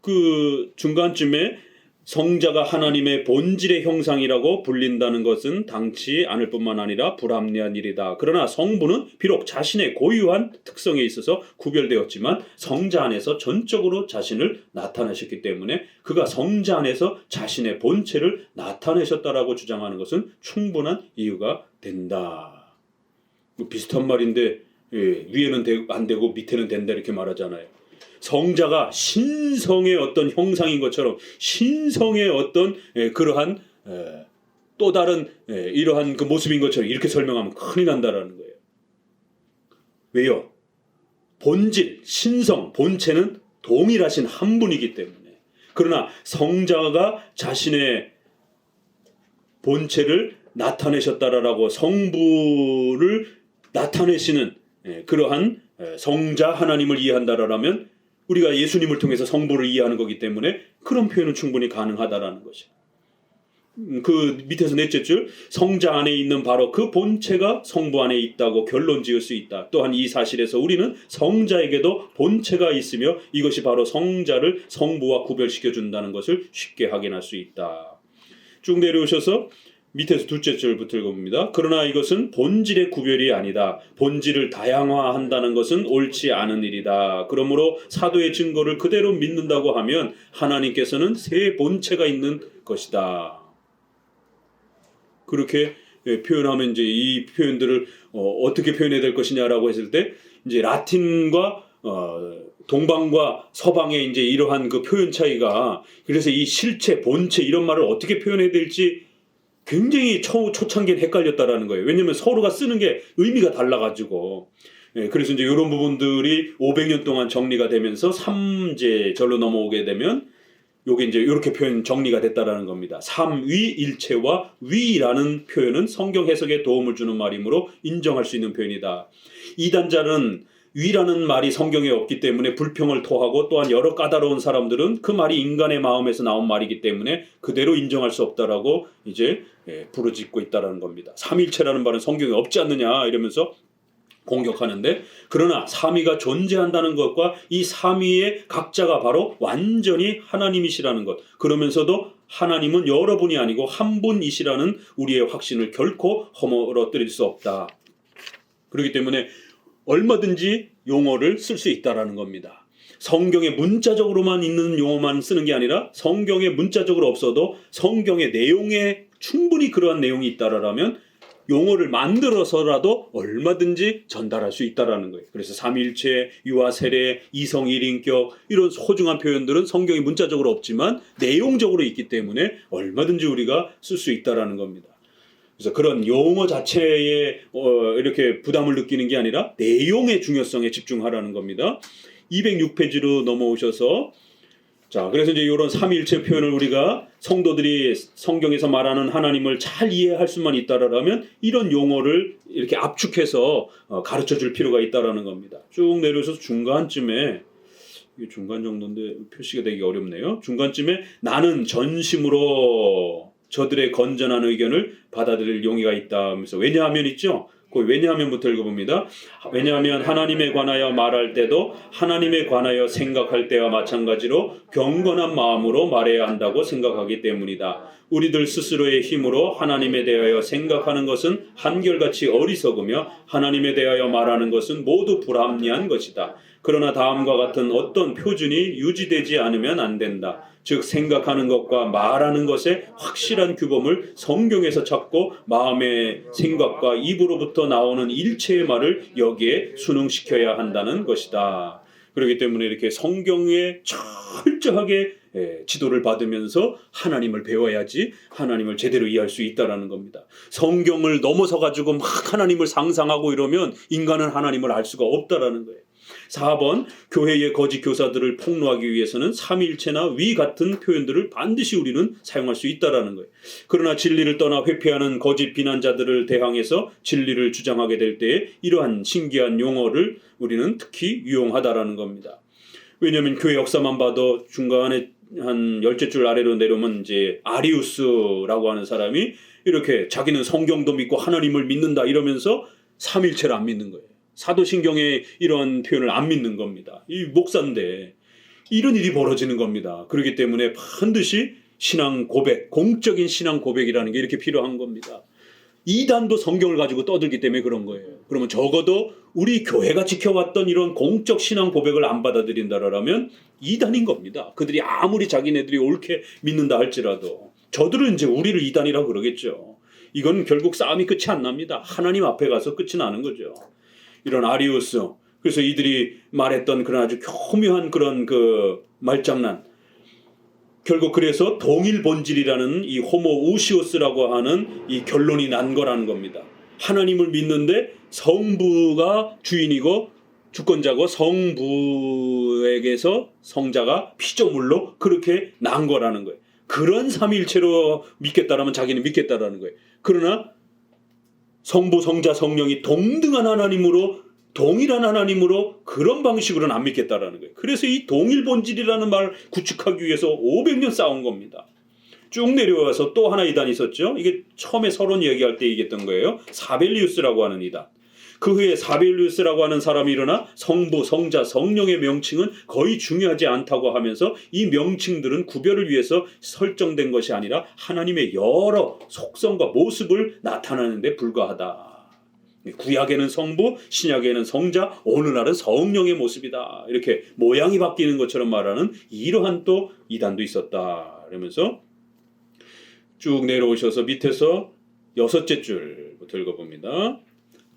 그 중간쯤에 성자가 하나님의 본질의 형상이라고 불린다는 것은 당치 않을 뿐만 아니라 불합리한 일이다. 그러나 성부는 비록 자신의 고유한 특성에 있어서 구별되었지만 성자 안에서 전적으로 자신을 나타내셨기 때문에 그가 성자 안에서 자신의 본체를 나타내셨다라고 주장하는 것은 충분한 이유가 된다. 비슷한 말인데 위에는 안 되고 밑에는 된다 이렇게 말하잖아요. 성자가 신성의 어떤 형상인 것처럼 신성의 어떤 그러한 또 다른 이러한 그 모습인 것처럼 이렇게 설명하면 큰일 난다라는 거예요. 왜요? 본질, 신성, 본체는 동일하신 한 분이기 때문에. 그러나 성자가 자신의 본체를 나타내셨다라고 성부를 나타내시는 그러한 성자 하나님을 이해한다라면 우리가 예수님을 통해서 성부를 이해하는 거기 때문에 그런 표현은 충분히 가능하다라는 것이에요. 그 밑에서 넷째 줄, 성자 안에 있는 바로 그 본체가 성부 안에 있다고 결론 지을 수 있다. 또한 이 사실에서 우리는 성자에게도 본체가 있으며 이것이 바로 성자를 성부와 구별시켜 준다는 것을 쉽게 확인할 수 있다. 쭉 내려오셔서 밑에서 둘째 줄부터 읽어봅니다. 그러나 이것은 본질의 구별이 아니다. 본질을 다양화한다는 것은 옳지 않은 일이다. 그러므로 사도의 증거를 그대로 믿는다고 하면 하나님께서는 세 본체가 있는 것이다. 그렇게 표현하면 이제 이 표현들을 어떻게 표현해야 될 것이냐라고 했을 때 이제 라틴과 동방과 서방의 이제 이러한 그 표현 차이가, 그래서 이 실체, 본체 이런 말을 어떻게 표현해야 될지 굉장히 초창기엔 헷갈렸다라는 거예요. 왜냐하면 서로가 쓰는 게 의미가 달라가지고. 그래서 이제 이런 부분들이 500년 동안 정리가 되면서 3제절로 넘어오게 되면 요게 이제 이렇게 표현 정리가 됐다라는 겁니다. 삼위일체와 위라는 표현은 성경 해석에 도움을 주는 말이므로 인정할 수 있는 표현이다. 이단자는 위라는 말이 성경에 없기 때문에 불평을 토하고, 또한 여러 까다로운 사람들은 그 말이 인간의 마음에서 나온 말이기 때문에 그대로 인정할 수 없다라고 이제 부르짖고 있다라는 겁니다. 삼일체라는 말은 성경에 없지 않느냐 이러면서 공격하는데, 그러나 삼위가 존재한다는 것과 이 삼위의 각자가 바로 완전히 하나님이시라는 것, 그러면서도 하나님은 여러분이 아니고 한 분이시라는 우리의 확신을 결코 허물어뜨릴 수 없다. 그렇기 때문에 얼마든지 용어를 쓸 수 있다라는 겁니다. 성경에 문자적으로만 있는 용어만 쓰는 게 아니라 성경에 문자적으로 없어도 성경의 내용에 충분히 그러한 내용이 있다라면 용어를 만들어서라도 얼마든지 전달할 수 있다라는 거예요. 그래서 삼일체, 유아 세례, 이성 일인격 이런 소중한 표현들은 성경이 문자적으로 없지만 내용적으로 있기 때문에 얼마든지 우리가 쓸 수 있다라는 겁니다. 그래서 그런 용어 자체에 이렇게 부담을 느끼는 게 아니라 내용의 중요성에 집중하라는 겁니다. 206페이지로 넘어오셔서, 자, 그래서 이제 이런 삼위일체 표현을 우리가 성도들이 성경에서 말하는 하나님을 잘 이해할 수만 있다라면 이런 용어를 이렇게 압축해서 가르쳐 줄 필요가 있다라는 겁니다. 쭉 내려서 중간쯤에, 이게 중간 정도인데 표시가 되기 어렵네요. 중간쯤에 나는 전심으로 저들의 건전한 의견을 받아들일 용의가 있다 하면서, 왜냐하면 있죠? 그 왜냐하면부터 읽어봅니다. 왜냐하면 하나님에 관하여 말할 때도 하나님에 관하여 생각할 때와 마찬가지로 경건한 마음으로 말해야 한다고 생각하기 때문이다. 우리들 스스로의 힘으로 하나님에 대하여 생각하는 것은 한결같이 어리석으며 하나님에 대하여 말하는 것은 모두 불합리한 것이다. 그러나 다음과 같은 어떤 표준이 유지되지 않으면 안 된다. 즉 생각하는 것과 말하는 것의 확실한 규범을 성경에서 찾고 마음의 생각과 입으로부터 나오는 일체의 말을 여기에 순응시켜야 한다는 것이다. 그렇기 때문에 이렇게 성경에 철저하게 지도를 받으면서 하나님을 배워야지 하나님을 제대로 이해할 수 있다라는 겁니다. 성경을 넘어서 가지고 막 하나님을 상상하고 이러면 인간은 하나님을 알 수가 없다라는 거예요. 4번, 교회의 거짓 교사들을 폭로하기 위해서는 삼위일체나 위 같은 표현들을 반드시 우리는 사용할 수 있다라는 거예요. 그러나 진리를 떠나 회피하는 거짓 비난자들을 대항해서 진리를 주장하게 될 때에 이러한 신기한 용어를 우리는 특히 유용하다라는 겁니다. 왜냐하면 교회 역사만 봐도 중간에 한 10줄 아래로 내려오면 이제 아리우스라고 하는 사람이 이렇게 자기는 성경도 믿고 하나님을 믿는다 이러면서 삼일체를 안 믿는 거예요. 사도신경에 이런 표현을 안 믿는 겁니다. 이 목사인데 이런 일이 벌어지는 겁니다. 그렇기 때문에 반드시 신앙 고백, 공적인 신앙 고백이라는 게 이렇게 필요한 겁니다. 이단도 성경을 가지고 떠들기 때문에 그런 거예요. 그러면 적어도 우리 교회가 지켜왔던 이런 공적 신앙 고백을 안 받아들인다라면 이단인 겁니다. 그들이 아무리 자기네들이 옳게 믿는다 할지라도 저들은 이제 우리를 이단이라고 그러겠죠. 이건 결국 싸움이 끝이 안 납니다. 하나님 앞에 가서 끝이 나는 거죠. 이런 아리우스, 그래서 이들이 말했던 그런 아주 교묘한 그런 그 말장난, 결국 그래서 동일 본질이라는 이 호모우시오스라고 하는 이 결론이 난 거라는 겁니다. 하나님을 믿는데 성부가 주인이고 주권자고 성부에게서 성자가 피조물로 그렇게 난 거라는 거예요. 그런 삼위일체로 믿겠다라면 자기는 믿겠다라는 거예요. 그러나 성부, 성자, 성령이 동등한 하나님으로, 동일한 하나님으로 그런 방식으로는 안 믿겠다라는 거예요. 그래서 이 동일 본질이라는 말을 구축하기 위해서 500년 싸운 겁니다. 쭉 내려와서 또 하나 이단이 있었죠. 이게 처음에 서론 얘기할 때 얘기했던 거예요. 사벨리우스라고 하는 이단. 그 후에 사벨리우스라고 하는 사람이 일어나 성부, 성자, 성령의 명칭은 거의 중요하지 않다고 하면서 이 명칭들은 구별을 위해서 설정된 것이 아니라 하나님의 여러 속성과 모습을 나타내는 데 불과하다. 구약에는 성부, 신약에는 성자, 오늘날은 성령의 모습이다. 이렇게 모양이 바뀌는 것처럼 말하는 이러한 또 이단도 있었다. 그러면서 쭉 내려오셔서 밑에서 6째 줄부터 읽어봅니다.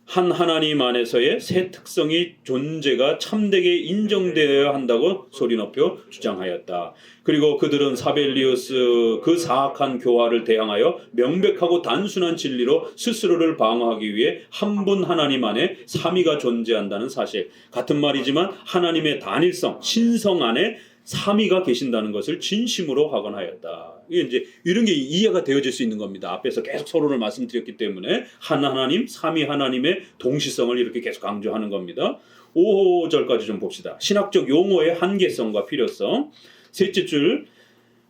한 하나님 안에서의 새 특성이 존재가 참되게 인정되어야 한다고 소리 높여 주장하였다. 그리고 그들은 사벨리우스 그 사악한 교화를 대항하여 명백하고 단순한 진리로 스스로를 방어하기 위해 한 분 하나님 안에 삼위가 존재한다는 사실, 같은 말이지만 하나님의 단일성, 신성 안에 삼위가 계신다는 것을 진심으로 확언하였다. 이게 이제 이런 게 이해가 되어질 수 있는 겁니다. 앞에서 계속 서론을 말씀드렸기 때문에 한 하나님, 삼위 하나님의 동시성을 이렇게 계속 강조하는 겁니다. 5절까지 좀 봅시다. 신학적 용어의 한계성과 필요성. 셋째 줄,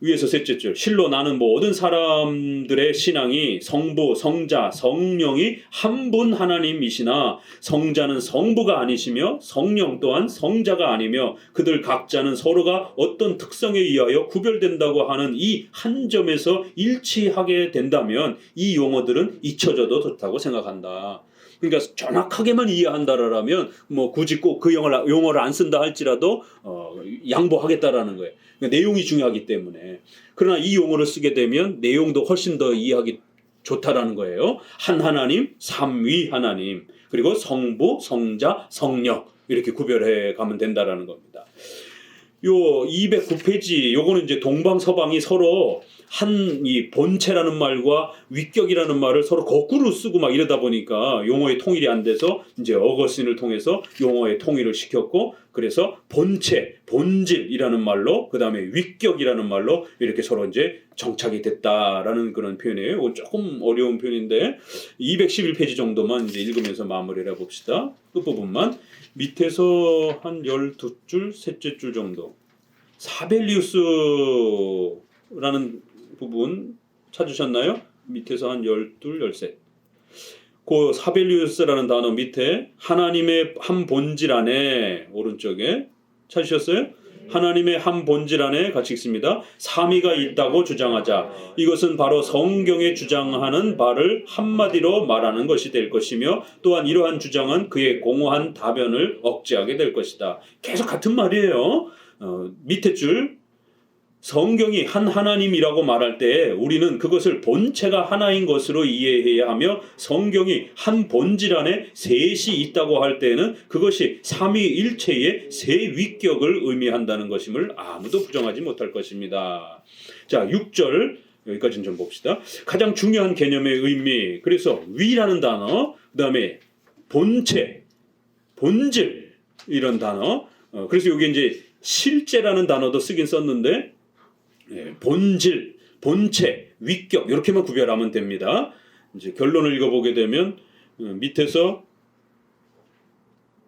위에서 셋째 줄, 실로 나는 모든 사람들의 신앙이 성부, 성자, 성령이 한 분 하나님이시나 성자는 성부가 아니시며 성령 또한 성자가 아니며 그들 각자는 서로가 어떤 특성에 의하여 구별된다고 하는 이 한 점에서 일치하게 된다면 이 용어들은 잊혀져도 좋다고 생각한다. 그러니까 정확하게만 이해한다라면 뭐 굳이 꼭 그 용어를 안 쓴다 할지라도 양보하겠다라는 거예요. 그러니까 내용이 중요하기 때문에. 그러나 이 용어를 쓰게 되면 내용도 훨씬 더 이해하기 좋다라는 거예요. 한 하나님, 삼위 하나님, 그리고 성부, 성자, 성령 이렇게 구별해 가면 된다라는 겁니다. 요 209페이지 요거는 이제 동방서방이 서로 한 이 본체라는 말과 위격이라는 말을 서로 거꾸로 쓰고 막 이러다 보니까 용어의 통일이 안 돼서 이제 어거스틴을 통해서 용어의 통일을 시켰고, 그래서 본체, 본질이라는 말로 그 다음에 위격이라는 말로 이렇게 서로 이제 정착이 됐다라는 그런 표현이에요. 조금 어려운 표현인데 211페이지 정도만 이제 읽으면서 마무리를 해봅시다. 끝부분만. 밑에서 한 12줄, 셋째 줄 정도. 사벨리우스라는 부분 찾으셨나요? 밑에서 한 12, 13. 그 사벨리우스라는 단어 밑에 하나님의 한 본질 안에 오른쪽에 찾으셨어요? 하나님의 한 본질 안에 같이 읽습니다. 삼위가 있다고 주장하자. 이것은 바로 성경에 주장하는 바를 한마디로 말하는 것이 될 것이며 또한 이러한 주장은 그의 공허한 다변을 억제하게 될 것이다. 계속 같은 말이에요. 밑에 줄 성경이 한 하나님이라고 말할 때 우리는 그것을 본체가 하나인 것으로 이해해야 하며 성경이 한 본질 안에 셋이 있다고 할 때는 그것이 삼위일체의 세 위격을 의미한다는 것임을 아무도 부정하지 못할 것입니다. 자, 6절 여기까지는 좀 봅시다. 가장 중요한 개념의 의미, 그래서 위라는 단어, 그 다음에 본체, 본질 이런 단어, 그래서 여기 이제 실제라는 단어도 쓰긴 썼는데 본질, 본체, 위격 이렇게만 구별하면 됩니다. 이제 결론을 읽어보게 되면 밑에서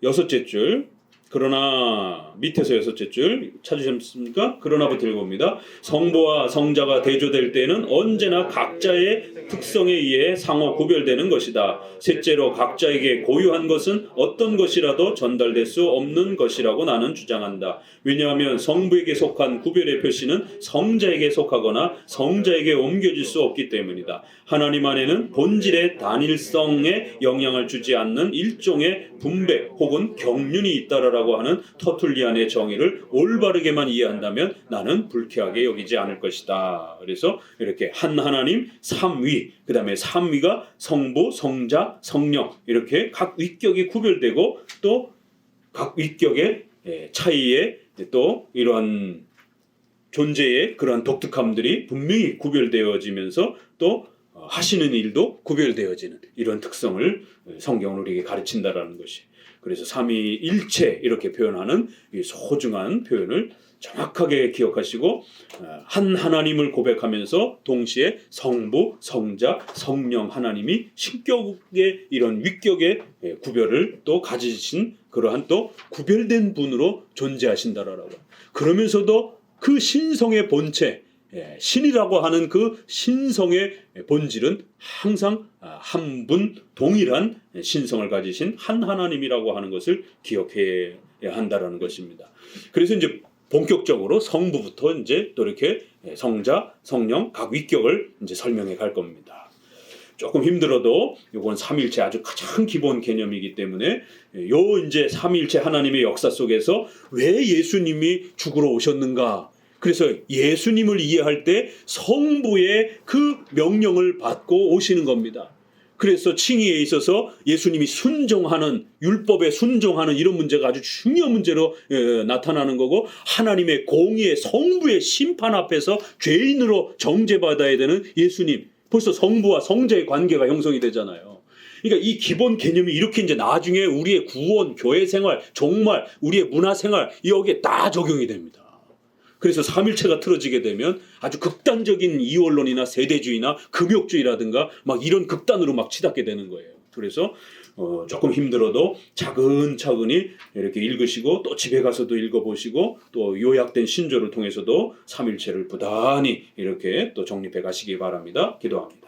6째 줄, 그러나 밑에서 6째 줄 찾으셨습니까? 그러나부터 읽어봅니다. 성부와 성자가 대조될 때는 언제나 각자의 특성에 의해 상호 구별되는 것이다. 셋째로 각자에게 고유한 것은 어떤 것이라도 전달될 수 없는 것이라고 나는 주장한다. 왜냐하면 성부에게 속한 구별의 표시는 성자에게 속하거나 성자에게 옮겨질 수 없기 때문이다. 하나님 안에는 본질의 단일성에 영향을 주지 않는 일종의 분배 혹은 경륜이 있다라고 하는 터툴리안의 정의를 올바르게만 이해한다면 나는 불쾌하게 여기지 않을 것이다. 그래서 이렇게 한 하나님, 삼위, 그 다음에 삼위가 성부, 성자, 성령 이렇게 각 위격이 구별되고 또 각 위격의 차이에 또 이러한 존재의 그러한 독특함들이 분명히 구별되어지면서 또 하시는 일도 구별되어지는 이런 특성을 성경은 우리에게 가르친다라는 것이. 그래서 삼위일체 이렇게 표현하는 이 소중한 표현을 정확하게 기억하시고 한 하나님을 고백하면서 동시에 성부, 성자, 성령 하나님이 신격의 이런 위격의 구별을 또 가지신 그러한 또 구별된 분으로 존재하신다라고. 그러면서도 그 신성의 본체, 신이라고 하는 그 신성의 본질은 항상 한 분 동일한 신성을 가지신 한 하나님이라고 하는 것을 기억해야 한다라는 것입니다. 그래서 이제 본격적으로 성부부터 이제 또 이렇게 성자, 성령 각 위격을 이제 설명해 갈 겁니다. 조금 힘들어도 이건 삼일체 아주 가장 기본 개념이기 때문에 요 이제 삼일체 하나님의 역사 속에서 왜 예수님이 죽으러 오셨는가? 그래서 예수님을 이해할 때 성부의 그 명령을 받고 오시는 겁니다. 그래서 칭의에 있어서 예수님이 순종하는, 율법에 순종하는 이런 문제가 아주 중요한 문제로 나타나는 거고, 하나님의 공의의 성부의 심판 앞에서 죄인으로 정죄받아야 되는 예수님, 벌써 성부와 성자의 관계가 형성이 되잖아요. 그러니까 이 기본 개념이 이렇게 이제 나중에 우리의 구원, 교회 생활, 종말, 우리의 문화 생활 여기에 다 적용이 됩니다. 그래서 삼일체가 틀어지게 되면 아주 극단적인 이원론이나 세대주의나 금욕주의라든가 막 이런 극단으로 막 치닫게 되는 거예요. 그래서 조금 힘들어도 차근차근히 이렇게 읽으시고 또 집에 가서도 읽어보시고 또 요약된 신조를 통해서도 삼일체를 부단히 이렇게 또 정립해 가시기 바랍니다. 기도합니다.